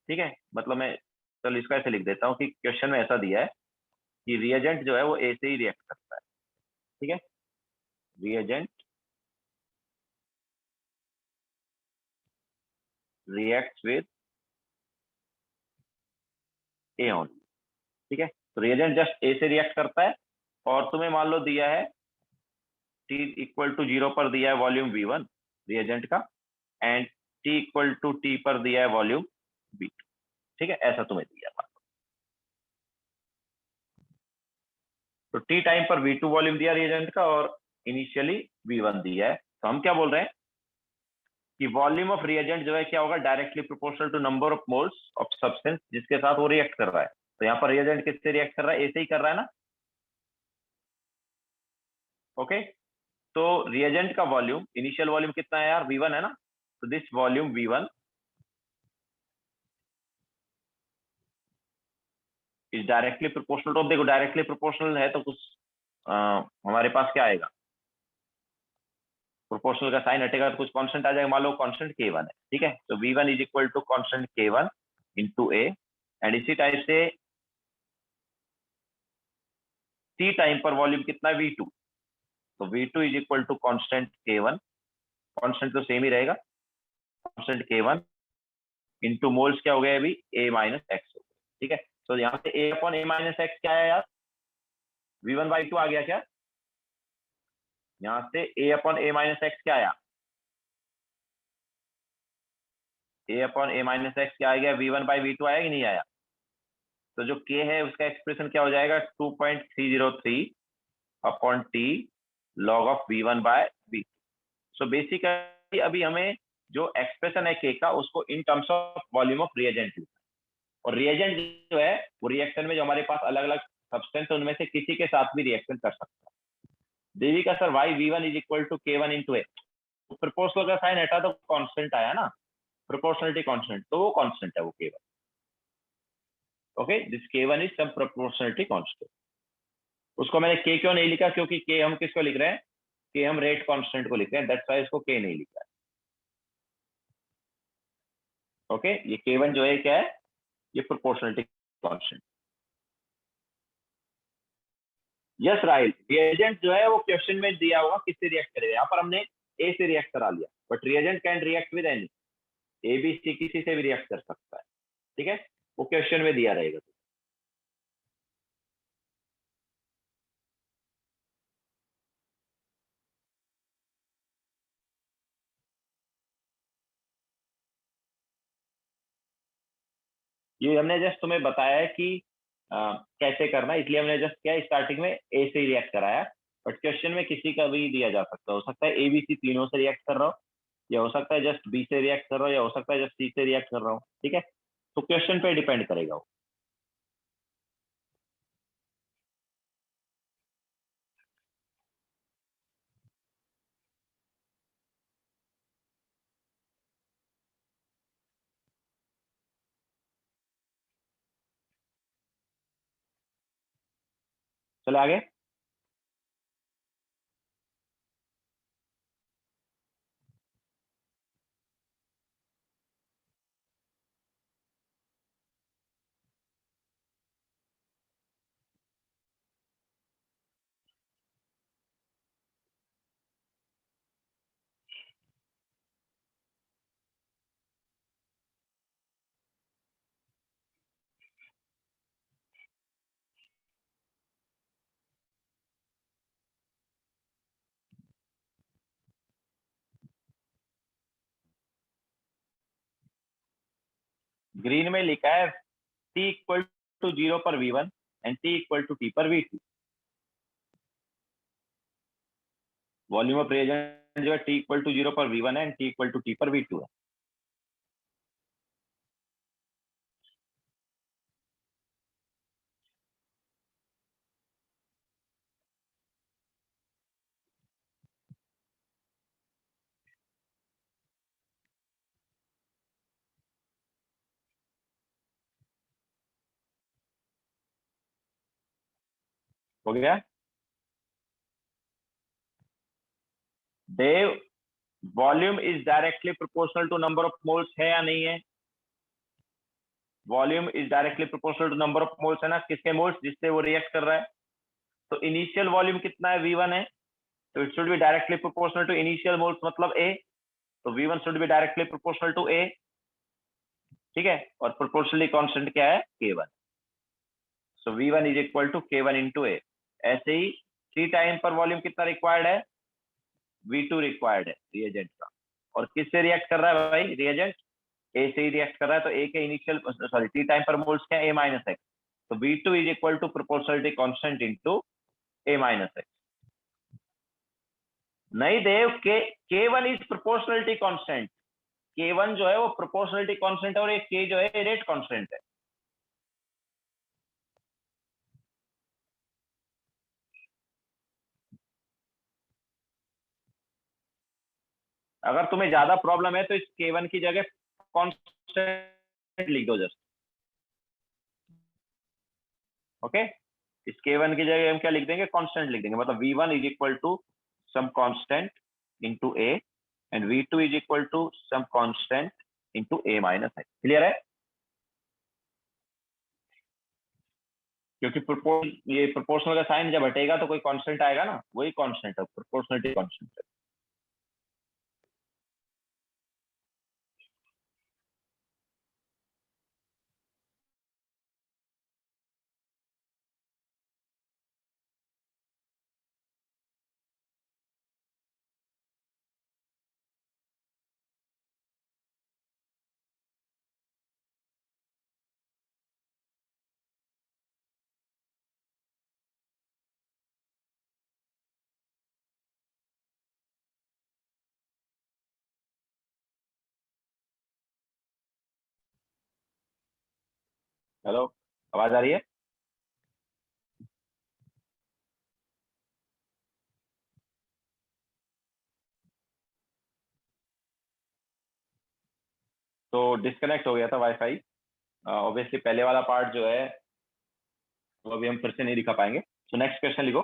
ठीक है, मतलब मैं चलो इसका ऐसे लिख देता हूँ कि क्वेश्चन में ऐसा दिया है कि रिएजेंट जो है वो A से ही रिएक्ट करता है, ठीक है, reagent reacts with A only, ठीक है। तो रिएजेंट जस्ट A से रिएक्ट करता है, और तुम्हें मान लो दिया है T इक्वल टू 0 पर दिया है वॉल्यूम V1 रिएजेंट का, and T equal to T पर दिया है वॉल्यूम V2, ठीक है, ऐसा तुम्हें दिया है। तो टी टाइम पर V2 वॉल्यूम दिया रिएजेंट का और इनिशियली V1 दिया है। तो हम क्या बोल रहे हैं कि वॉल्यूम ऑफ रिएजेंट जो है क्या होगा, directly proportional to number of moles of substance जिसके साथ वो रिएक्ट कर रहा है। तो यहाँ पर रिएजेंट किससे रिएक्ट कर रहा है, A से ही कर रहा है ना। ओके, तो रिएजेंट का वॉल्यूम, इनिशियल वॉल्यूम कितना है यार, V1 है ना। तो this volume V1 is directly proportional to, देखो डायरेक्टली प्रोपोर्शनल है तो कुछ हमारे पास क्या आएगा, प्रोपोर्शनल का साइन हटेगा तो कुछ कांस्टेंट आ जाएगा, मान लो कांस्टेंट k1 है, ठीक है। तो v1 is equal to constant k1 into A, and इसी टाइप से t टाइम पर वॉल्यूम कितना v2, तो v2 is equal to constant k1, constant तो सेम ही रहेगा, कांस्टेंट k1 इंटू मोल्स क्या हो गया अभी a माइनस एक्स हो गया, ठीक है। तो यहाँ से a upon a minus X क्या है यार, v1 बाई 2 आ गया क्या, यहाँ से a upon a minus X क्या आया, a upon a minus X क्या आ गया, v1 बाई v2 आया कि नहीं आया। तो जो k है उसका एक्सप्रेशन क्या हो जाएगा, 2.303 upon t log of v1 by v2। So basically अभी हमें जो एक्सप्रेशन है k का उसको in terms of volume of reagent लिखना है, और रिएजेंट जो है वो रिएक्शन में जो हमारे पास अलग अलग सब्सटेंस उनमें से किसी के साथ भी रिएक्शन कर सकता है। Devika sir why v1 is equal to k1 into A, proportional का साइन हटा तो कांस्टेंट आया ना, प्रोपोर्शनलिटी कांस्टेंट, तो वो कांस्टेंट है वो k1, okay, this k1 is some proportionality constant. उसको मैंने k क्यों नहीं लिखा, क्योंकि k हम किसको लिख रहे हैं, k हम रेट कांस्टेंट को लिख रहे हैं, दैट्स व्हाई इसको k नहीं लिखा है, ओके। ये k1 जो है क्या है, ये proportionality constant. Yes right, reagent जो है वो क्वेश्चन में दिया होगा किससे रिएक्ट करेगा, यहाँ पर हमने ए से रिएक्ट करा लिया, but reagent can react with any, A B C किसी से भी रिएक्ट कर सकता है, ठीक है, वो क्वेश्चन में दिया रहेगा। ये हमने जस्ट तुम्हें बताया है कि कैसे करना है, इसलिए हमने जस्ट क्या स्टार्टिंग में ए से ही रिएक्ट कराया, बट क्वेश्चन में किसी का भी दिया जा सकता है, हो सकता है ए बी सी तीनों से रिएक्ट कर रहा हो, या हो सकता है जस्ट बी से रिएक्ट कर रहा हो, या हो सकता है जस्ट सी से रिएक्ट कर रहा हो, ठीक है, तो क्वेश्चन पे डिपेंड करेगा वो। चले आगे। ग्रीन में लिखा है t इक्वल टू 0 पर v1 and t equal to t पर v2, वॉल्यूम ऑफ रिएजेंट जो है t इक्वल टू 0 पर v1 है and t equal to t पर v2 है। हो गया Dev, volume is directly proportional to number of moles है या नहीं है, volume is directly proportional to number of moles है ना, किसके मोल्स जिससे वो रिएक्ट कर रहा है, तो इनिशियल वॉल्यूम कितना है v1 है, तो it should be directly proportional to initial moles मतलब a, तो v1 should be directly proportional to a, ठीक है, और प्रोपोर्शनली कांस्टेंट क्या है k1, so v1 is equal to k1 into a। ऐसे ही टी टाइम पर वॉल्यूम कितना रिक्वायर्ड है, v2 रिक्वायर्ड है रिएजेंट का, और किससे रिएक्ट कर रहा है भाई रिएजेंट, ए से ही रिएक्ट कर रहा है, तो ए के इनिशियल सॉरी टी टाइम पर मोल्स क्या है a माइनस एक्स, तो v2 is equal to proportionality constant into a minus X. नहीं Dev, k1 is proportionality constant, k1 जो है वो प्रोपोर्शनलिटी कांस्टेंट है, और ये k जो है रेट कांस्टेंट है। अगर तुम्हें ज्यादा प्रॉब्लम है तो इस k1 की जगह कांस्टेंट लिख दो जस्ट, ओके, इस K1 की जगह हम क्या लिख देंगे, कांस्टेंट लिख देंगे, मतलब V1 is equal to some constant into A and V2 is equal to some constant into A minus X। Clear है? क्योंकि ये प्रोपोर्शनल का साइन जब हटेगा तो कोई कांस्टेंट आएगा ना, वही कांस्टेंट है, प्रोपोर्शनलिटी कांस्टेंट है। हेलो, आवाज आ रही है? तो डिस्कनेक्ट हो गया था वाईफाई। ऑब्वियसली पहले वाला पार्ट जो है वो अभी हम फिर से नहीं दिखा पाएंगे। सो नेक्स्ट क्वेश्चन लिखो।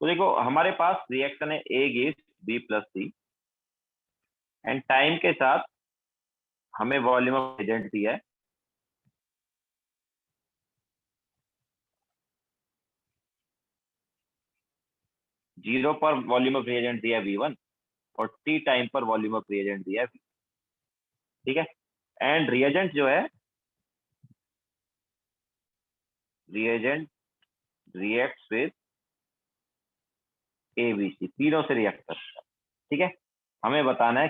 तो देखो हमारे पास रिएक्शन है A gives B plus C and time के साथ हमें वॉल्यूम ऑफ एजेंट दिया है। जीरो पर वॉल्यूम ऑफ रिएजेंट दिया है V1 और टी टाइम पर वॉल्यूम ऑफ रिएजेंट दिया है V। ठीक है, एंड रिएजेंट जो है, रिएजेंट रिएक्ट्स विद ABC, तीनों से रिएक्ट करता है। ठीक है, हमें बताना है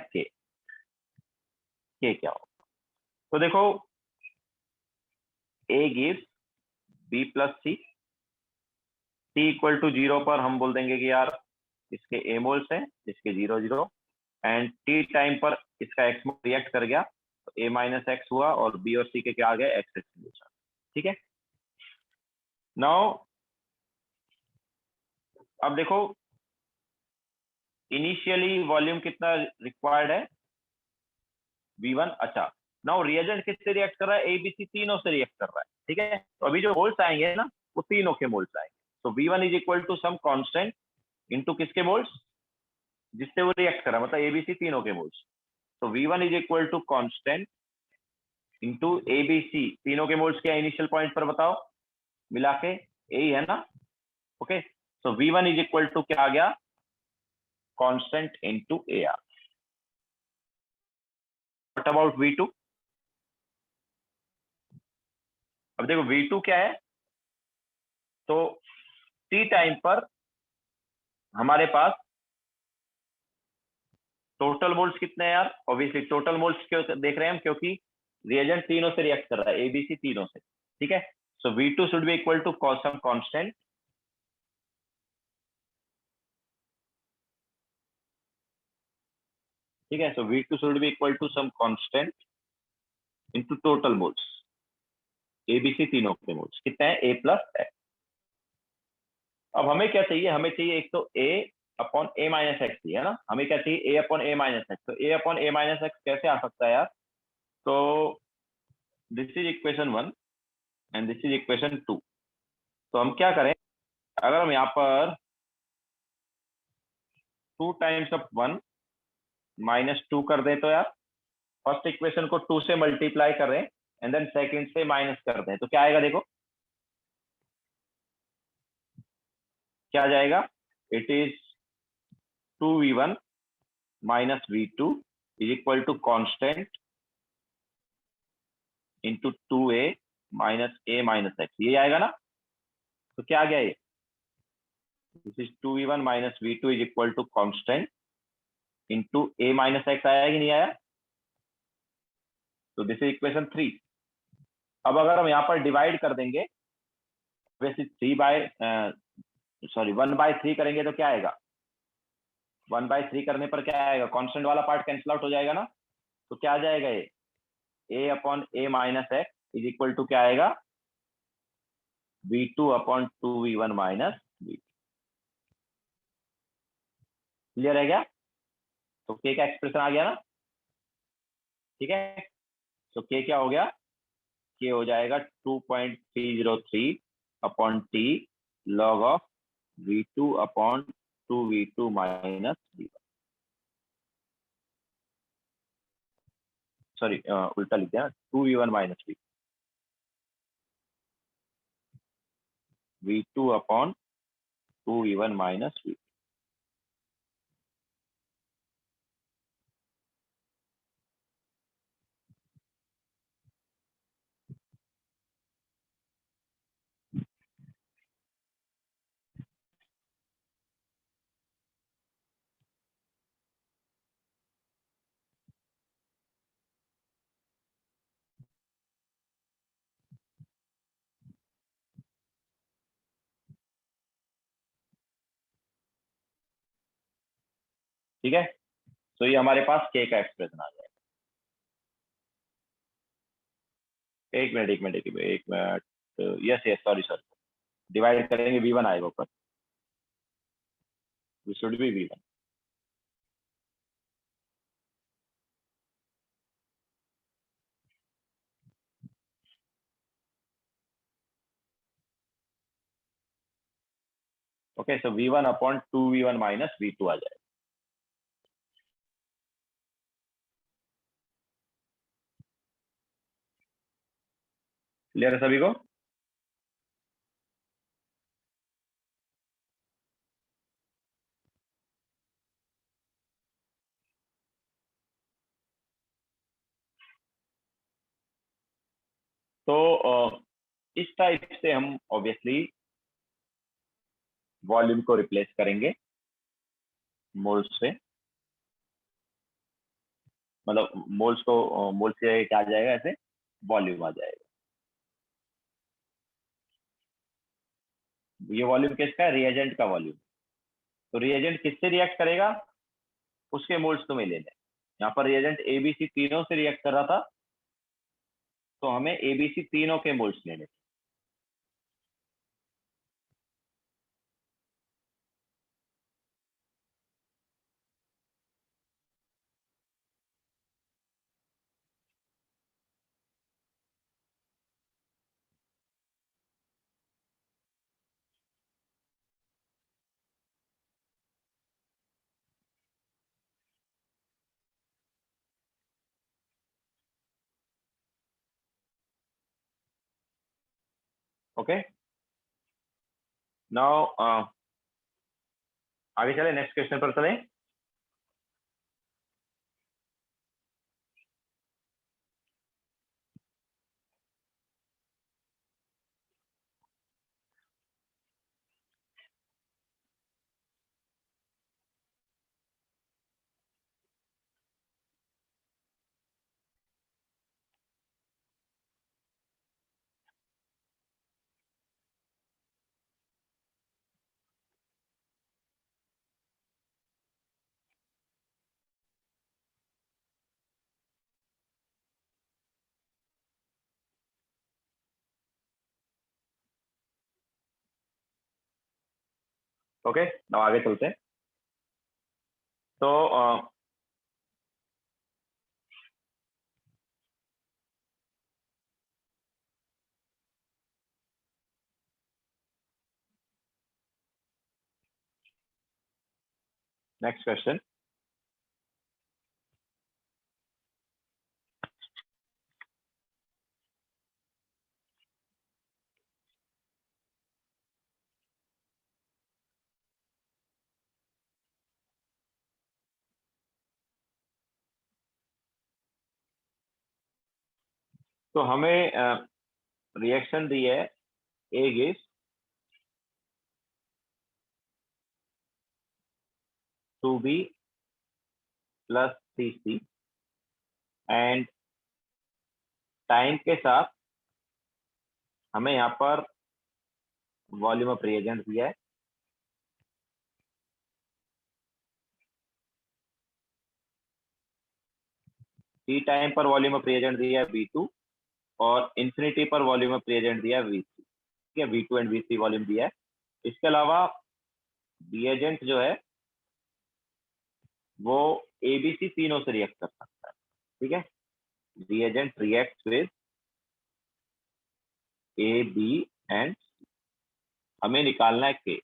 के क्या हो। तो देखो A gives B plus C, T equal to zero पर हम बोल देंगे कि यार इसके ए मोल्स हैं, इसके 0 0 एंड टी टाइम पर इसका एक्स मोल रिएक्ट कर गया तो ए माइनस एक्स हुआ और बी और सी के क्या आ गए, एक्स एक्स। ठीक है, नाउ अब देखो इनिशियली वॉल्यूम कितना रिक्वायर्ड है, V1। अच्छा, नाउ रिएजेंट किससे रिएक्ट कर रहा है, ABC तीनों से रिएक्ट कर रहा है। ठीक है, तो अभी जो मोल्स आएंगे ना वो तीनों के मोल्स आएंगे। तो V1 is equal to some constant into किसके मोल्स, जिससे वो रिएक्ट कर रहा है, मतलब ABC तीनों के मोल्स। तो V1 is equal to constant into ABC, तीनों के मोल्स क्या इनिशियल पॉइंट पर बताओ, मिला के यही है ना। Okay, so V1 is equal to क्या आ गया, constant into AR। What about V2? अब देखो V2 क्या है, तो टी टाइम पर हमारे पास टोटल मोल्स कितने हैं यार, ऑब्वियसली टोटल मोल्स क्यों देख रहे हैं हम, क्योंकि रिएजेंट तीनों से रिएक्ट कर रहा है, ABC तीनों से। ठीक है, so V2 should be equal to some constant, ठीक है, so V2 should be equal to some constant into total moles, ABC तीनों के मोल्स कितने हैं, A प्लस एक्स। अब हमें क्या चाहिए, हमें चाहिए एक तो A upon A minus x है ना, हमें क्या चाहिए, A upon A minus X. तो A upon A minus x कैसे आ सकता है यार, तो this is equation 1 and this is equation 2। तो हम क्या करें, अगर हम यहाँ पर 2 टाइम्स ऑफ 1 माइनस 2 कर दें तो यार फर्स्ट इक्वेशन को 2 से मल्टीप्लाई कर रहे हैं एंड देन सेकंड से माइनस कर दें तो क्या आएगा, देखो क्या आ जाएगा, it is 2V1 minus V2 is equal to constant into 2A minus A minus X, ये आएगा ना। तो क्या आ गया ये, this is 2V1 minus V2 is equal to constant into A minus X, आया कि नहीं आया। तो दिस इज इक्वेशन 3। अब अगर हम यहाँ पर डिवाइड कर देंगे, वैसे 1/3 करेंगे तो क्या आएगा, 1/3 करने पर क्या आएगा, कांस्टेंट वाला पार्ट कैंसिल आउट हो जाएगा ना। तो क्या आ जाएगा ये, A upon A minus X is equal to क्या आएगा, V2 upon 2V1 minus V। Clear है क्या, तो K का एक्सप्रेशन आ गया ना। ठीक है, तो K क्या हो गया, ये हो जाएगा 2.303 upon T log of V2 upon 2V2 minus V1। Sorry उल्टा लिख दिया, 2V1 minus V2 upon 2V1 minus V। ठीक है, तो ये हमारे पास के का एक्सप्रेशन आ जाएगा। एक मिनट एक मिनट एक मिनट एक minute, yes yes, sorry sorry, divide करेंगे V1 आएगा ऊपर, should be V1। Okay, so V1 upon 2V1 minus V2 आ जाएगा। क्लियर है सभी को? तो इस टाइप से हम ऑब्वियसली वॉल्यूम को रिप्लेस करेंगे मोल्स से, मतलब मोल्स को मोल्स से क्या आ जाएगा, ऐसे वॉल्यूम आ जाएगा। ये वॉल्यूम किसका है? रिएजेंट का वॉल्यूम। तो रिएजेंट किससे रिएक्ट करेगा? उसके मोल्स तुम्हें लेने। यहाँ पर रिएजेंट एबीसी तीनों से रिएक्ट कर रहा था, तो हमें एबीसी तीनों के मोल्स लेने। ओके, नाउ आगे चले, नेक्स्ट क्वेश्चन पर चले। ओके, नाउ आगे चलते हैं। तो नेक्स्ट क्वेश्चन। तो हमें रिएक्शन दी है A gives 2B plus 3C, and time के साथ हमें यहाँ पर वॉल्यूम ऑफ रिएजेंट दिया है। टी टाइम पर वॉल्यूम ऑफ रिएजेंट दिया है V2, और इंफिनिटी पर वॉल्यूम ऑफ रिएजेंट दिया है V3। ठीक है, V2 एंड V3 वॉल्यूम दिया है। इसके अलावा रिएजेंट जो है वो एबीसी तीनों से रिएक्ट कर सकता है। ठीक है, reagent react with A, B and हमें निकालना है के।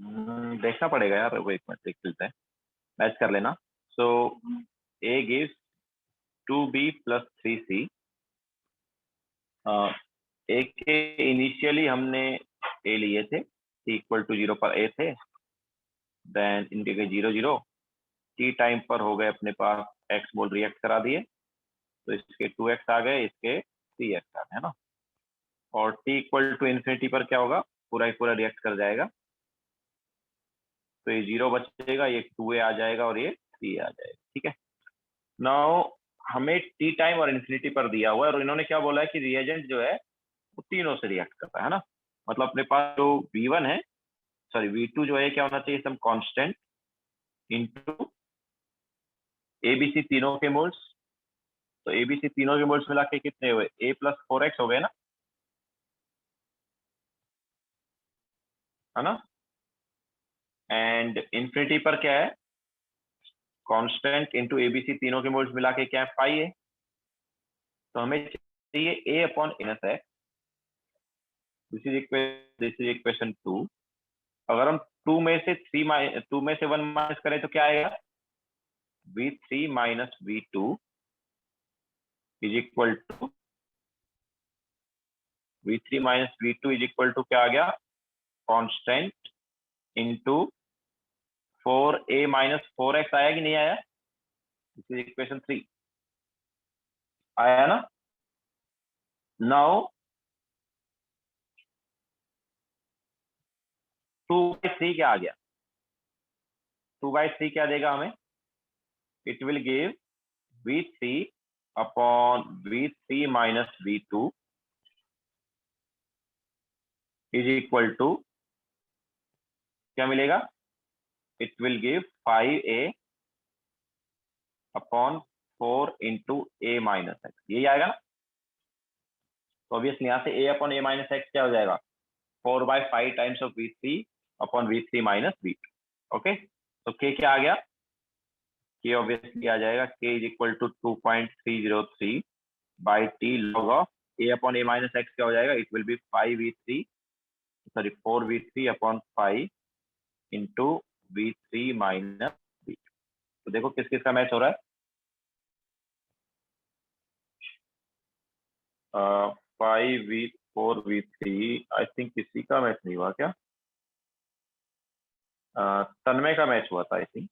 देखना पड़ेगा यार, वो एक मिनट देख लेते हैं, मैच कर लेना। सो ए गिव्स 2b + 3c। ए के इनिशियली हमने ए लिए थे, t = 0 पर ए थे, देन इनके गए 0 0, टी टाइम पर हो गए अपने पास एक्स मोल रिएक्ट करा दिए, तो इसके 2x आ गए, इसके 3x आ गए, है ना। और t = इन्फिनिटी पर क्या होगा, पूरा ही पूरा रिएक्ट कर जाएगा, तो ये 0 बचेगा, ये 2a आ जाएगा और ये 3a आ जाएगा, ठीक है। नाउ हमें टी टाइम और इन्फिनिटी पर दिया हुआ है, और इन्होंने क्या बोला है कि रिएजेंट जो है वो तीनों से रिएक्ट करता है ना। मतलब अपने पास जो V1 है, सॉरी V2 जो है, क्या होना चाहिए, सम कांस्टेंट इनटू ABC तीनों के मोल्स। तो ABC तीनों के मोल्स मिला के कितने हुए, A + 4x हो गए ना, है ना। एंड इन्फिनिटी पर क्या है, कांस्टेंट इनटू ABC तीनों के मोल्स मिला के क्या है, पाई है। तो हमें चाहिए A/N(x). This is equation 2। अगर हम 2 में से 1 माइनस करें तो क्या आएगा, V3 - V2 is equal to क्या आ गया, कांस्टेंट इनटू 4a - 4x आया कि नहीं आया, दिस इज इक्वेशन 3, आया ना। नाउ 2/3 क्या आ गया, 2/3 क्या देगा हमें, it will give V3/V3 - V2 is equal to क्या मिलेगा, it will give 5a/4 × a - x, यही आएगा ना। तो ऑब्वियसली यहाँ से a/a - x क्या हो जाएगा, 4/5 times of V3/V3 - V2। Okay, तो k क्या आ गया, k ऑब्वियसली आ जाएगा, k is equal to 2.303/t log of a/a - x क्या हो जाएगा, it will be 4v3 × V3 - V2। तो देखो किस किस का मैच हो रहा है, 5v4v3, आई थिंक किसी का मैच नहीं हुआ क्या, तन्मय का मैच हुआ था आई थिंक,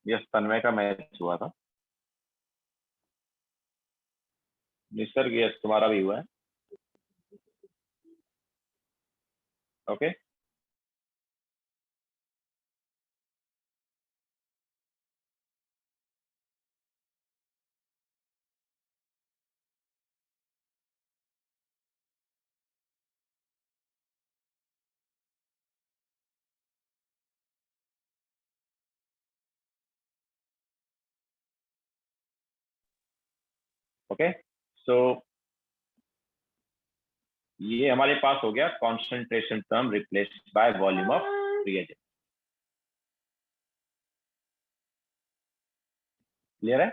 यस तन्मय का मैच हुआ था। निसर्ग, यस तुम्हारा भी हुआ है। ओके, सो ये हमारे पास हो गया concentration term replaced by volume of reagent. Clear है,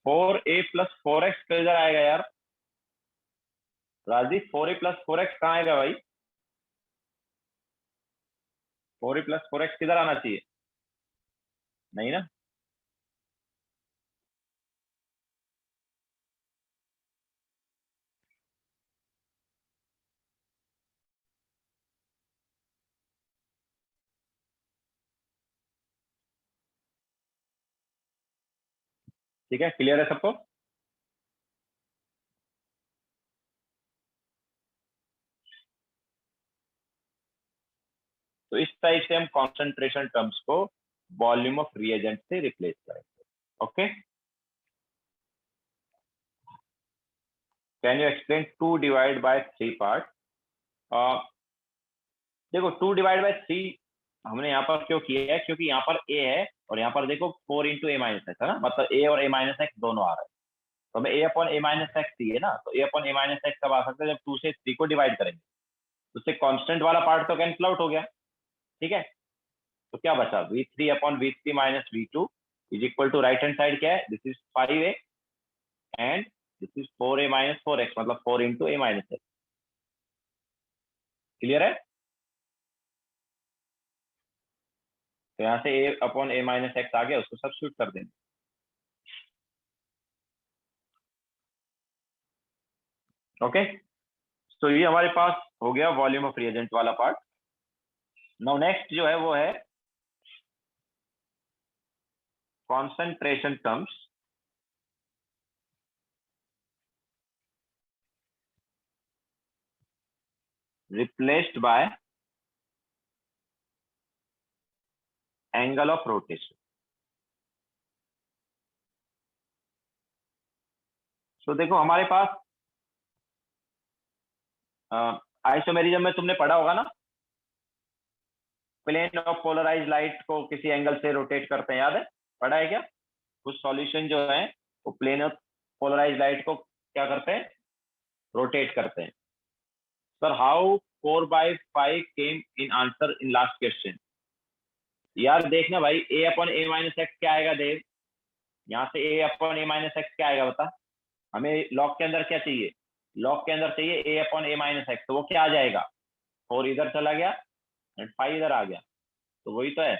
फोर ए प्लस 4x किधर आएगा यार, राजदीप 4a + 4x कहाँ आएगा भाई, 4a + 4x किधर आना चाहिए, नहीं ना। ठीक है, क्लियर है सबको। तो इस टाइप से हम कॉन्सेंट्रेशन टर्म्स को वॉल्यूम ऑफ रिएजेंट से रिप्लेस करेंगे। Okay, can you explain 2/3 part. देखो 2/3 हमने यहाँ पर क्यों किया है, क्योंकि यहाँ पर a है और यहाँ पर देखो 4 × a - x है ना, मतलब a और a - x दोनों आ रहे हैं, तो हमें a/a - x चाहिए ना, तो a/a - x कब आ सकता है, जब 2 से 3 को डिवाइड करेंगे, तो उससे कांस्टेंट वाला पार्ट तो कैंसिल आउट हो गया, ठीक है। तो क्या बचा, V3/V3 - V2 is equal to right hand side क्या है, this is 5a and this is 4a minus 4x, मतलब 4 into a minus x। Clear है? तो यहाँ से a upon a minus x आ गया, उसको सब्स्टिट्यूट कर देंगे। ओके, तो ये हमारे पास हो गया वॉल्यूम ऑफ रिएजेंट वाला पार्ट। नाउ नेक्स्ट जो है वो है concentration terms replaced bye angle of rotation. तो देखो हमारे पास आइसोमेरिज्म में तुमने पढ़ा होगा ना, प्लेन ऑफ पोलराइज लाइट को किसी एंगल से रोटेट करते हैं, याद है? पढ़ा है क्या? कुछ सॉल्यूशन जो है वो प्लेन ऑफ पोलराइज लाइट को क्या करते हैं, रोटेट करते हैं। Sir how 4/5 came in answer in last question? यार देखना भाई, a upon a minus X क्या आएगा देव, यहाँ से a upon a minus X क्या आएगा बता। हमें लॉग के अंदर क्या चाहिए, लॉग के अंदर चाहिए a upon a minus X, तो वो क्या आ जाएगा, 4 इधर चला गया एंड 5 इधर आ गया, तो वही तो है।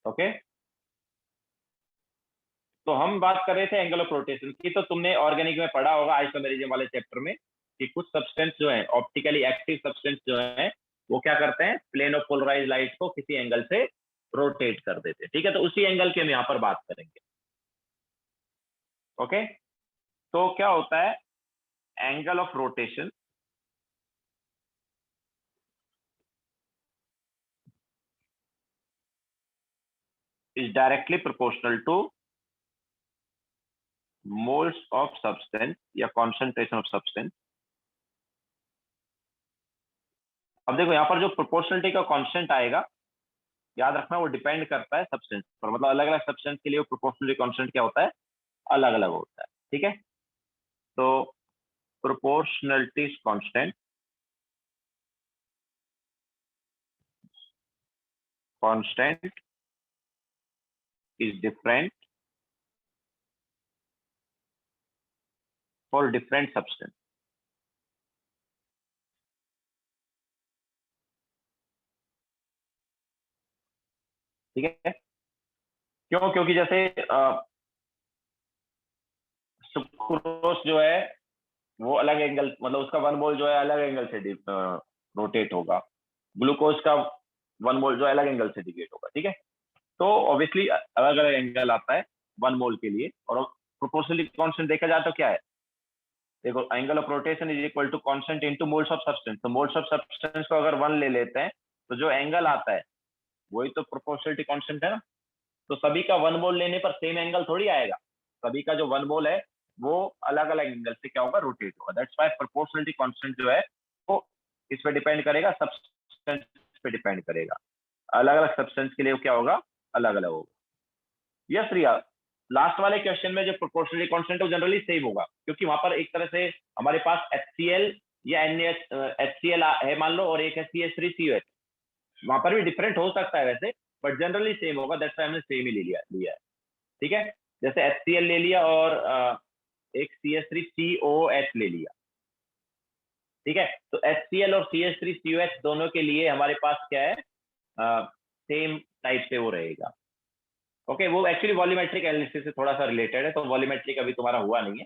ओके, तो हम बात कर रहे थे एंगल ऑफ रोटेशन की, तो तुमने ऑर्गेनिक में पढ़ा होगा आइसोमेरिज्म वाले चैप्टर में कि कुछ सब्सटेंस जो है ऑप्टिकली एक्टिव सब्सटेंस जो है वो क्या करते हैं, प्लेन ऑफ पोलराइज लाइट को किसी एंगल से रोटेट कर देते हैं। ठीक है, तो उसी एंगल की हम यहाँ पर बात करेंगे। ओके, तो क्या होता है, angle of rotation is directly proportional two moles of substance या कॉन्सेंट्रेशन ऑफ सब्सटेंस। अब देखो यहाँ पर जो प्रोपोर्शनलिटी का कांस्टेंट आएगा, याद रखना वो डिपेंड करता है सब्सटेंस पर, मतलब अलग अलग सब्सटेंस के लिए प्रोपोर्शनलिटी कांस्टेंट क्या होता है, अलग अलग होता है। ठीक है, तो proportionality constant is different for different substance. ठीक है, क्यों? क्योंकि जैसे सुक्रोज जो है वो अलग एंगल, मतलब उसका वन मोल जो है अलग एंगल से रोटेट होगा, ग्लूकोज का वन मोल जो है अलग एंगल से डिविएट होगा। ठीक है, तो ऑब्वियसली अलग अलग एंगल आता है वन मोल के लिए, और प्रोपोर्शनलिटी कांस्टेंट देखा जाए तो क्या है, देखो angle of rotation is equal to constant into moles of substance. तो मोल्स ऑफ सब्सटेंस को अगर 1 ले लेते हैं तो जो एंगल आता है वही तो प्रोपोर्शनलिटी कांस्टेंट है ना। तो सभी का 1 मोल लेने पर सेम एंगल थोड़ी आएगा, सभी का जो 1 मोल है वो अलग अलग एंगल से क्या होगा, रोटेट होगा। दैट्स व्हाई प्रोपोर्शनलिटी कांस्टेंट जो है वो इस पे डिपेंड करेगा, सब्सटेंस पे डिपेंड करेगा। अलग अलग सब्सटेंस के लिए क्या होगा, अलग अलग होगा। यस रिया, लास्ट वाले क्वेश्चन में जो प्रोपोर्शनलिटी कांस्टेंट है वो जनरली सेम होगा, क्योंकि वहां पर एक तरह से हमारे पास HCl या HCl है मान लो, और एक है CH3COH, वहां पर भी डिफरेंट हो सकता है वैसे, बट जनरली सेम होगा। दैट्स व्हाई हमने सेम ही लिया है। ठीक है, जैसे HCl ले लिया और एक CH3COH ले लिया। ठीक है, तो HCl और CH3COH दोनों के लिए हमारे पास क्या है, सेम टाइप से वो रहेगा। ओके, वो एक्चुअली वॉल्यूमेट्रिक एनालिसिस से थोड़ा सा रिलेटेड है, तो वॉल्यूमेट्रिक अभी तुम्हारा हुआ नहीं है,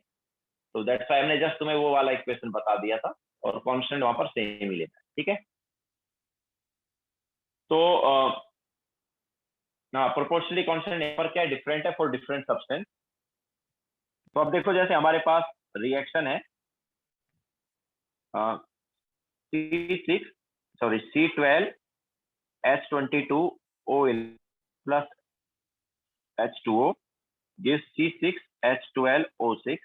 तो दैट्स व्हाई हमने जस्ट तुम्हें वो वाला इक्वेशन बता दिया था, और कांस्टेंट वहां पर सेम ही लेना है। ठीक है, तो ना प्रोपोर्शनली कांस्टेंट यहाँ पर क्या है, डिफरेंट है फॉर डिफरेंट सब्सटेंस। तो अब देखो जैसे हमारे पास रिएक्शन है C6 sorry C12H22O plus H2O gives C6H12O6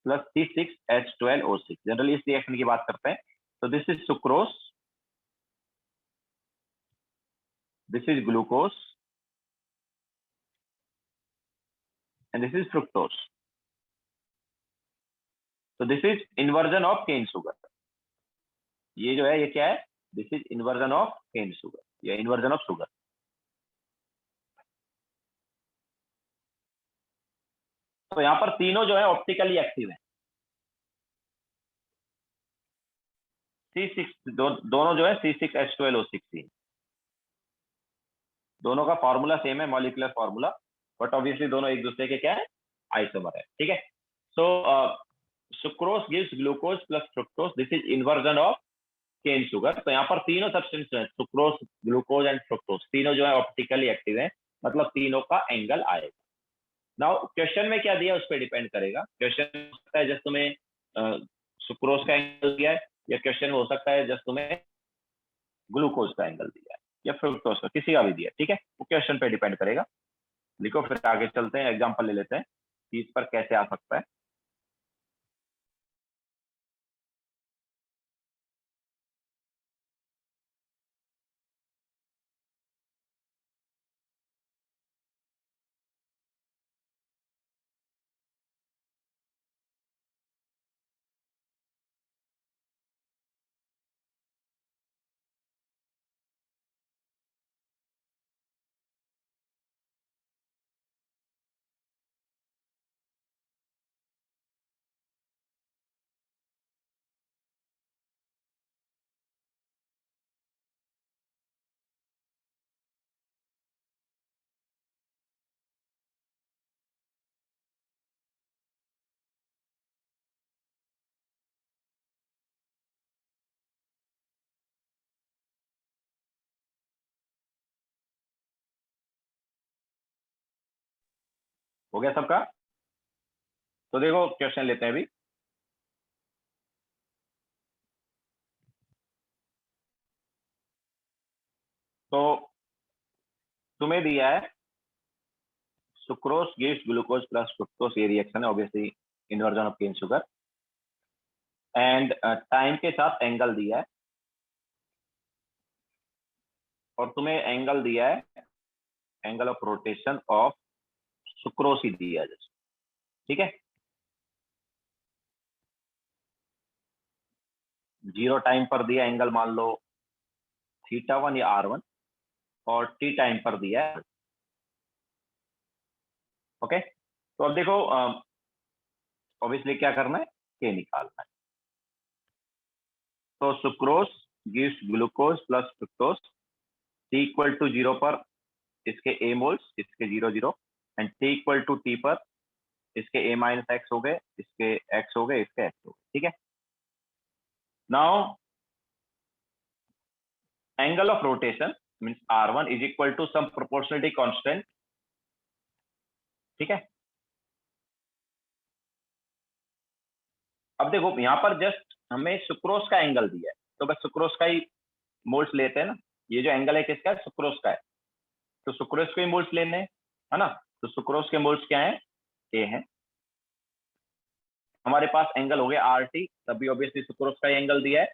plus C6H12O6। Generally इस रिएक्शन की बात करते हैं, तो this is sucrose, this is glucose and this is fructose. तो this is inversion of cane sugar. ये जो है ये क्या है, this is inversion of cane sugar या इन्वर्जन ऑफ शुगर। तो यहाँ पर तीनों जो है ऑप्टिकली एक्टिव है। दोनों जो है C6H12O6 दोनों का फॉर्मूला सेम है, मॉलिक्यूलर फॉर्मूला, बट ऑब्वियसली दोनों एक दूसरे के क्या है, आइसोमर है। ठीक है। So sucrose gives glucose plus fructose, this is inversion of cane sugar. तो यहाँ पर तीनों सब्सटेंस है, सुक्रोज, ग्लूकोज एंड फ्रुक्टोज, तीनों जो है ऑप्टिकली एक्टिव है, मतलब तीनों का एंगल आएगा। नाउ क्वेश्चन में क्या दिया उस पर डिपेंड करेगा। क्वेश्चन हो सकता है जस्ट तुम्हें सुक्रोज का एंगल दिया है, या क्वेश्चन हो सकता है जस्ट तुम्हें ग्लूकोज का एंगल दिया है, या फ्रुक्टोज का, किसी का भी दिया। ठीक है, वो क्वेश्चन पे डिपेंड करेगा। लिखो, फिर आगे चलते हैं, एग्जांपल ले लेते हैं कि इस पर कैसे आ सकता है। हो गया सबका? तो देखो क्वेश्चन लेते हैं अभी। तो तुम्हें दिया है sucrose gives glucose plus fructose, ये रिएक्शन है obviously, inversion of cane sugar, and time के साथ एंगल दिया है, और तुम्हें एंगल दिया है, angle of rotation of sucrose ही दिया है जैसे। ठीक है, जीरो टाइम पर दिया एंगल मान लो θ1 या R1, और टी टाइम पर दिया है। ओके, तो अब देखो ऑब्वियसली क्या करना है, के निकालना है। तो sucrose gives glucose plus fructose, T equal to 0 पर इसके ए मोल्स, इसके 0 0, and T equal to T पर इसके ए माइनस एक्स हो गए, इसके एक्स हो गए, इसके एक्स हो गए। ठीक है, now angle of rotation means R1 is equal to some proportionality constant. ठीक है, अब देखो यहाँ पर जस्ट हमें सुक्रोज का एंगल दिया है, तो बस सुक्रोज का ही मोल्स लेते हैं ना। ये जो एंगल है किसका है, सुक्रोज का है, तो सुक्रोज के मोल्स लेने हैं, है ना। तो सुक्रोज के मोल्स क्या है, ए है। हमारे पास एंगल हो गया आर टी, तभी ऑब्वियसली सुक्रोज का एंगल दिया है,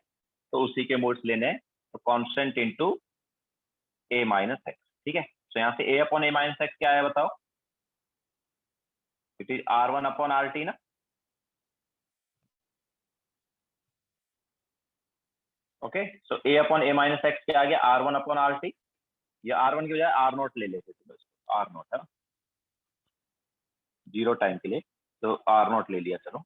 तो उसी के मोल्स लेने हैं। तो कांस्टेंट इनटू ए माइनस एक्स। ठीक है, तो यहाँ से ए अपॉन ए माइनस एक्स क्या है बताओ, it is R1 upon R T ना। Okay, so A upon A minus X क्या आ गया, R1 अपॉन आर टी, या R1 की बजाय आर नोट ले लेते थे, बस आर नोट है ना, जीरो टाइम के लिए, तो आर नोट ले लिया चलो।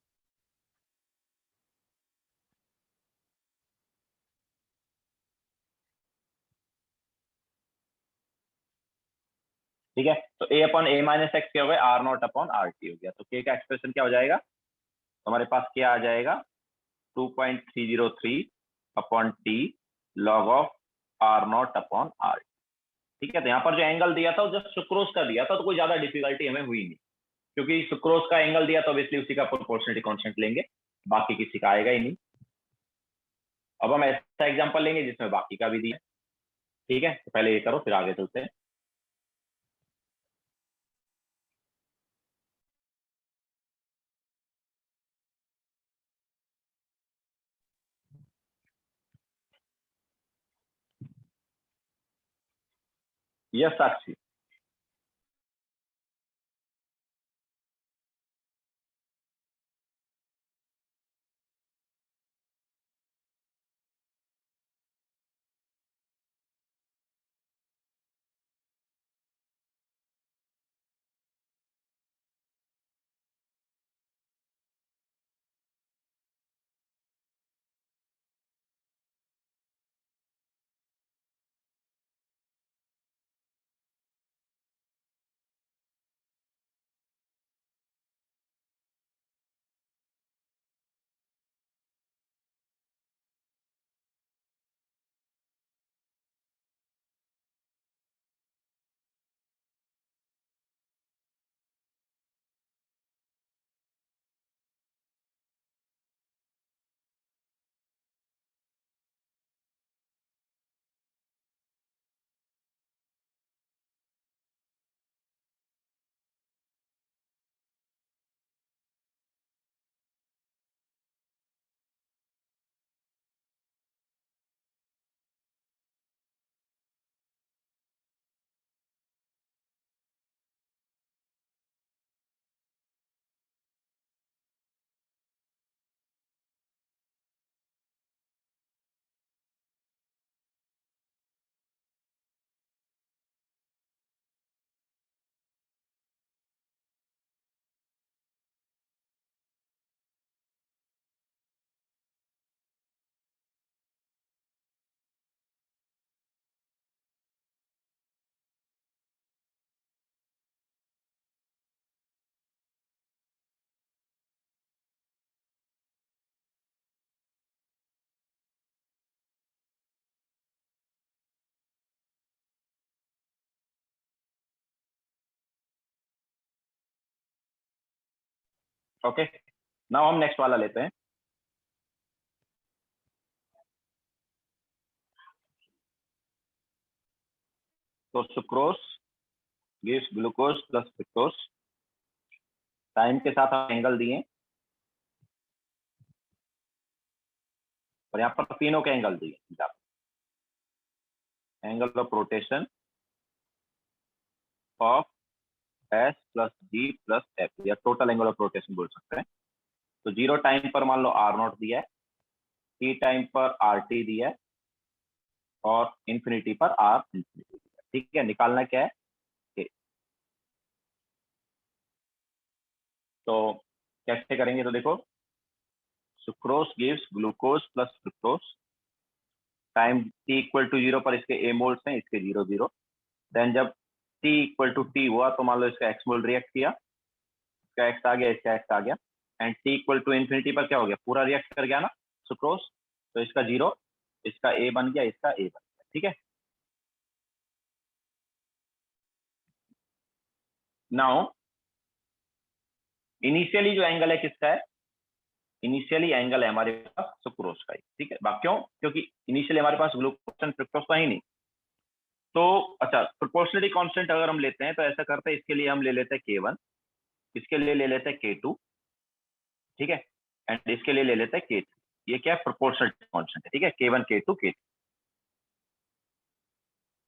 ठीक है, तो A upon A minus X क्या हो गया, R naught upon R T हो गया। तो के का एक्सप्रेशन क्या हो जाएगा, तो हमारे पास क्या आ जाएगा, 2.303 upon T log of R naught upon R. ठीक है, तो यहाँ पर जो एंगल दिया था वो जस्ट सुक्रोज का दिया था, तो कोई ज्यादा डिफिकल्टी हमें हुई नहीं, क्योंकि सुक्रोज का एंगल दिया तो ऑब्वियसली उसी का प्रोपोर्शनलिटी कांस्टेंट लेंगे, बाकी किसी का आएगा ही नहीं। अब हम ऐसा एग्जांपल लेंगे जिसमें बाकी का भी दिया। ठीक है, तो पहले ये करो फिर आगे चलते हैं। यस साक्षी। ओके, नाउ हम नेक्स्ट वाला लेते हैं। तो sucrose gives glucose plus fructose, time के साथ हम एंगल दिए और यहाँ पर तीनों के एंगल दिए, angle of rotation of S plus G plus F, या टोटल एंगल ऑफ रोटेशन बोल सकते हैं। तो 0 टाइम पर मान लो आर नॉट दिया है, टी टाइम पर आर टी दिया है, और इंफिनिटी पर आर इंफिनिटी दिया है। ठीक है, निकालना क्या है ए। तो कैसे करेंगे, तो देखो, sucrose gives glucose plus fructose, time T equal to 0 पर इसके ए मोल्स हैं, इसके 0 0। देन जब टी इक्वल टू टी हुआ तो मान लो इसका एक्स मोल रिएक्ट किया, इसका एक्स आ गया, इसका एक्स आ गया, and T equal to infinity पर क्या हो गया, पूरा रिएक्ट कर गया ना सुक्रोज, तो इसका 0, इसका ए बन गया, इसका ए बन गया। ठीक है, नाउ इनिशियली जो एंगल है किसका है, इनिशियली एंगल है हमारे पास सुक्रोज का ही। ठीक है, क्यों, क्योंकि इनिशियली हमारे पास ग्लूकोज एंड फ्रुक्टोज था ही नहीं। तो अच्छा, प्रोपोर्शनलिटी कांस्टेंट अगर हम लेते हैं तो ऐसा करते हैं, इसके लिए हम ले लेते हैं K1, इसके लिए ले लेते हैं K2, ठीक है, एंड इसके लिए ले लेते हैं K3। ये क्या है, प्रोपोर्शनलिटी कांस्टेंट है। ठीक है, K1 K2 K3।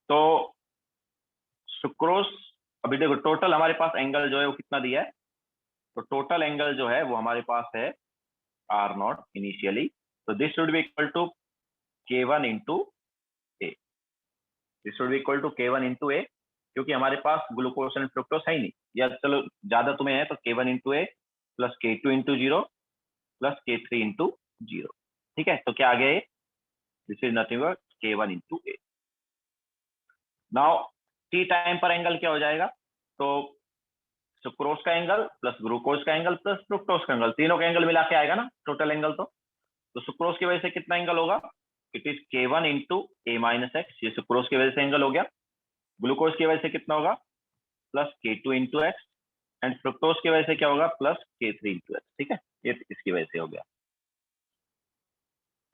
तो सुक्रोज, अभी देखो टोटल हमारे पास एंगल जो है वो कितना दिया है, तो टोटल एंगल जो है वो हमारे पास है आर नॉट इनिशियली, तो this should be equal to K1 into A, this should be equal to K1 into A, क्योंकि हमारे पास ग्लूकोज एंड फ्रुक्टोज है ही नहीं, या चलो ज्यादा तुम्हें है तो K1 into A plus K2 into 0 plus K3 into 0। ठीक है, तो क्या आ गया ये, this is nothing but K1 into A. Now t time पर एंगल क्या हो जाएगा, तो सुक्रोज का एंगल प्लस ग्लूकोज का एंगल प्लस फ्रुक्टोज का एंगल, तीनों का एंगल मिला के आएगा ना टोटल एंगल। तो सुक्रोज की वजह से कितना एंगल होगा, it is K1 into A minus X, ये सुक्रोज की वजह से एंगल हो गया। ग्लूकोज की वजह से कितना होगा, plus K2 into x, and fructose की वजह से क्या होगा, प्लस K3 इंटू एक्स। ठीक है, ये इसकी वजह से हो गया।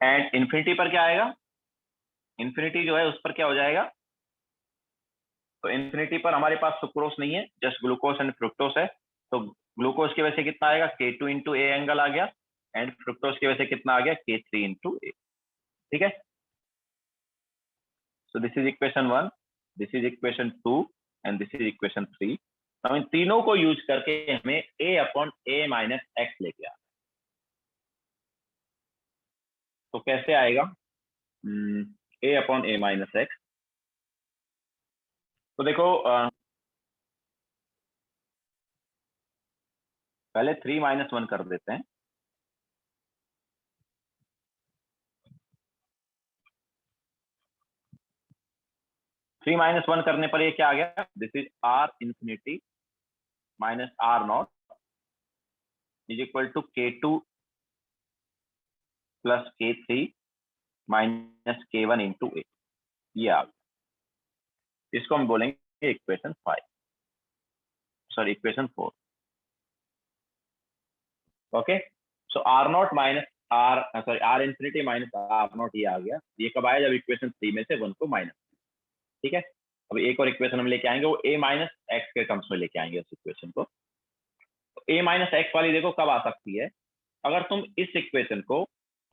एंड इन्फिनिटी पर क्या आएगा, इन्फिनिटी जो है उस पर क्या हो जाएगा, तो इन्फिनिटी पर हमारे पास सुक्रोज नहीं है, जस्ट ग्लूकोज एंड फ्रुक्टोज है। तो ग्लूकोज की वजह से कितना आएगा, K2 इंटू ए एंगल आ गया, एंड फ्रुक्टोज की वजह से कितना आ गया, K3 इंटू ए। ठीक है, so this is equation 1, this is equation 2, and this is equation 3। हम इन तीनों को यूज करके हमें a upon a minus x लेके आ, तो कैसे आएगा, a upon a minus X. तो देखो पहले 3 माइनस 1 कर देते हैं। 3 माइनस 1 करने पर ये क्या आ गया, this is are infinity minus are naught is equal to K2 plus K3 minus K1 into A, ये आ गया। इसको हम बोलेंगे equation 5, sorry equation 4। Okay, so r naught minus r, sorry r infinity minus are naught, ये आ गया। ये कब आया, जब इक्वेशन 3 में से 1 को माइनस। ठीक है, अब एक और इक्वेशन हम लेके आएंगे, वो a माइनस एक्स के टर्म्स में लेके आएंगे उस इक्वेशन को। तो a माइनस एक्स वाली देखो कब आ सकती है, अगर तुम इस इक्वेशन को,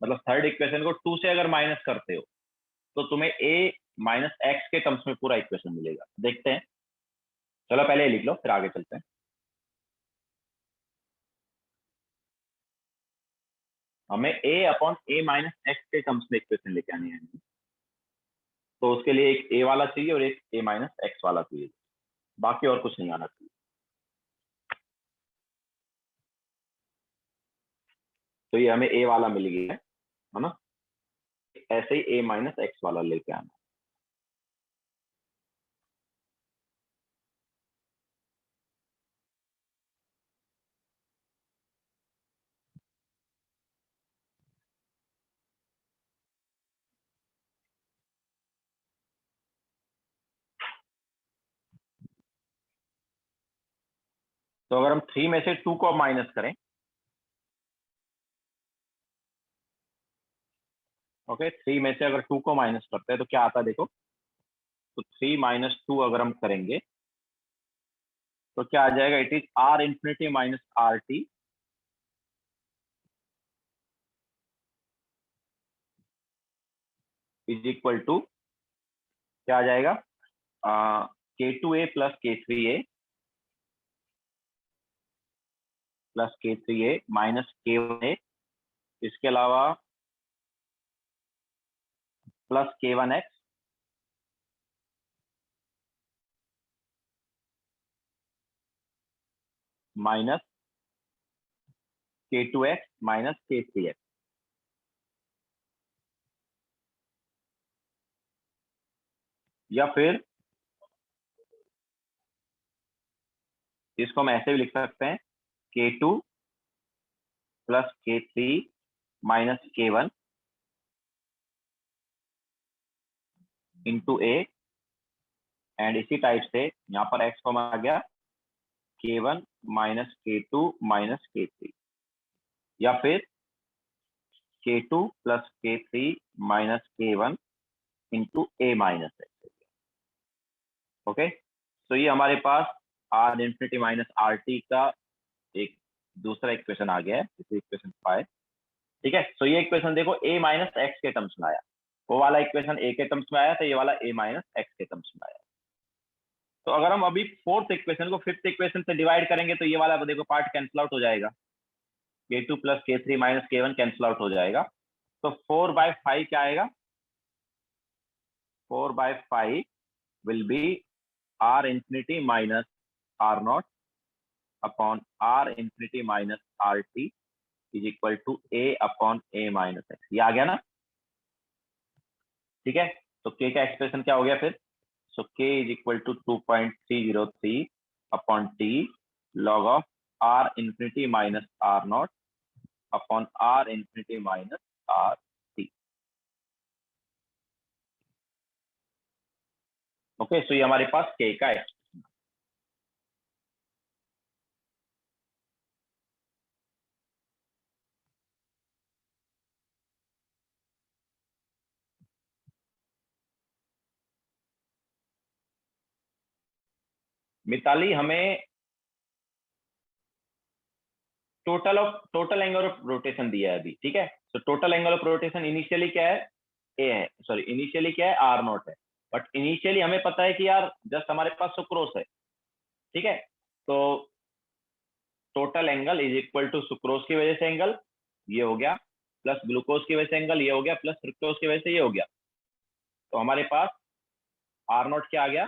मतलब थर्ड इक्वेशन को 2 से अगर माइनस करते हो, तो तुम्हें a माइनस एक्स के टर्म्स में पूरा इक्वेशन मिलेगा। देखते हैं, चलो पहले लिख लो फिर आगे चलते हैं। हमें a upon a minus x के टर्म्स में इक्वेशन लेके आनी है, तो उसके लिए एक a वाला चाहिए और एक a माइनस एक्स वाला चाहिए, बाकी और कुछ नहीं आना चाहिए। तो ये हमें a वाला मिल गया है ना, ऐसे ही a माइनस एक्स वाला लेके आना। तो अगर हम 3 में से 2 को माइनस करें, ओके, 3 में से अगर 2 को माइनस करते हैं तो क्या आता है देखो। तो 3 माइनस 2 अगर हम करेंगे तो क्या आ जाएगा, it is are infinity minus are T is equal to क्या आ जाएगा, K2A plus K3A plus K3A minus K1A, इसके अलावा plus K1X minus K2X minus K3X। या फिर इसको हम ऐसे भी लिख सकते हैं, K2 plus K3 minus K1 into A, and इसी टाइप से यहाँ पर x फॉर्म आ गया K1 minus K2 minus K3, या फिर K2 plus K3 minus K1 into A minus x. Okay, तो ये हमारे पास r infinity minus are t का एक दूसरा इक्वेशन आ गया है, इसे इक्वेशन 5। ठीक है, तो ये इक्वेशन देखो ए माइनस एक्स के टर्म्स में आया, वो वाला इक्वेशन ए के टर्म्स में आया, तो ये वाला ए माइनस एक्स के टर्म्स में आया। तो अगर हम अभी फोर्थ इक्वेशन को फिफ्थ इक्वेशन से डिवाइड करेंगे तो ये वाला देखो पार्ट कैंसिल आउट हो जाएगा, K2 plus K3 minus K1 cancel out हो जाएगा। तो 4/5 क्या आएगा, 4/5 will be R infinity minus are naught upon are infinity minus are T is equal to A upon A minus X. ये आ गया ना। ठीक है, तो के का एक्सप्रेशन क्या हो गया फिर, so k is equal to 2.303 upon T log of r infinity minus are naught upon are infinity minus are t. Okay, so ये हमारे पास के का एक्सप्रेशन। मिताली, हमें टोटल एंगल ऑफ रोटेशन दिया है अभी। ठीक है, तो total angle of rotation initially क्या है, ए है, सॉरी इनिशियली क्या है, आर नॉट है। बट इनिशियली हमें पता है कि यार जस्ट हमारे पास सुक्रोस है। ठीक है, तो total angle is equal to sucrose की वजह से एंगल ये हो गया, प्लस ग्लूकोज की वजह से एंगल ये हो गया, प्लस फ्रुक्टोज की वजह से ये हो गया। तो हमारे पास आर नॉट क्या आ गया,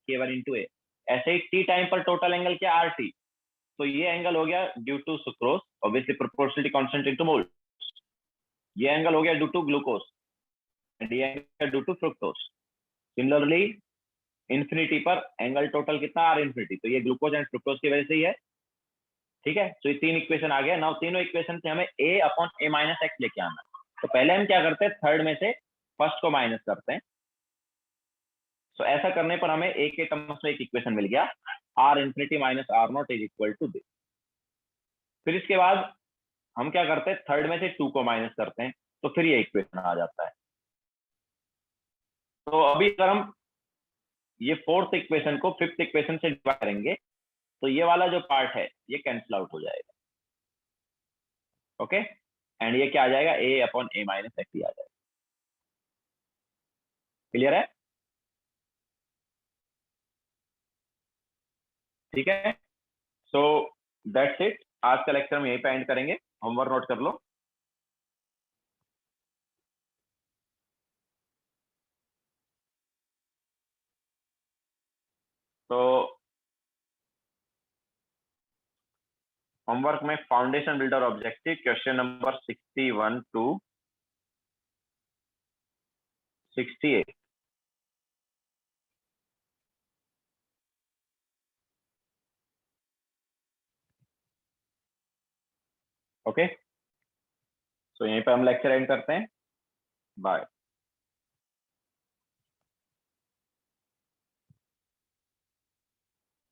K1 इंटू ए। ऐसे ही टी टाइम पर टोटल एंगल क्या, आर टी। तो ये एंगल हो गया due to sucrose, obviously proportionality constant into mole. ये एंगल हो गया ड्यू टू ग्लूकोज, एंड ये angle due to fructose. Similarly infinity पर एंगल टोटल कितना, आर इन्फिनिटी, तो ये ग्लूकोज एंड फ्रुक्टोज की वजह से ही है। ठीक है, तो ये तीन इक्वेशन आ गया। नाउ तीनों इक्वेशन से हमें ए अपॉन ए माइनस एक्स लेके आना। तो पहले हम क्या करते हैं, थर्ड में से फर्स्ट को माइनस करते हैं। तो ऐसा करने पर हमें ए के टर्म्स में एक इक्वेशन मिल गया, R infinity minus are naught is equal to this. फिर इसके बाद हम क्या करते हैं, थर्ड में से 2 को माइनस करते हैं, तो फिर ये इक्वेशन आ जाता है। तो अभी अगर हम ये फोर्थ इक्वेशन को फिफ्थ इक्वेशन से डिवाइड करेंगे तो ये वाला जो पार्ट है ये कैंसिल आउट हो जाएगा। ओके, एंड ये क्या आ जाएगा, ए अपॉन ए माइनस एक्स आ जाएगा। क्लियर है? ठीक है, सो दैट्स इट। आज का लेक्चर हम यहीं पे एंड करेंगे। होमवर्क नोट कर लो। तो होमवर्क में foundation builder objective question number 61 to 68। Okay, so यहीं पे हम लेक्चर एंड करते हैं। बाय।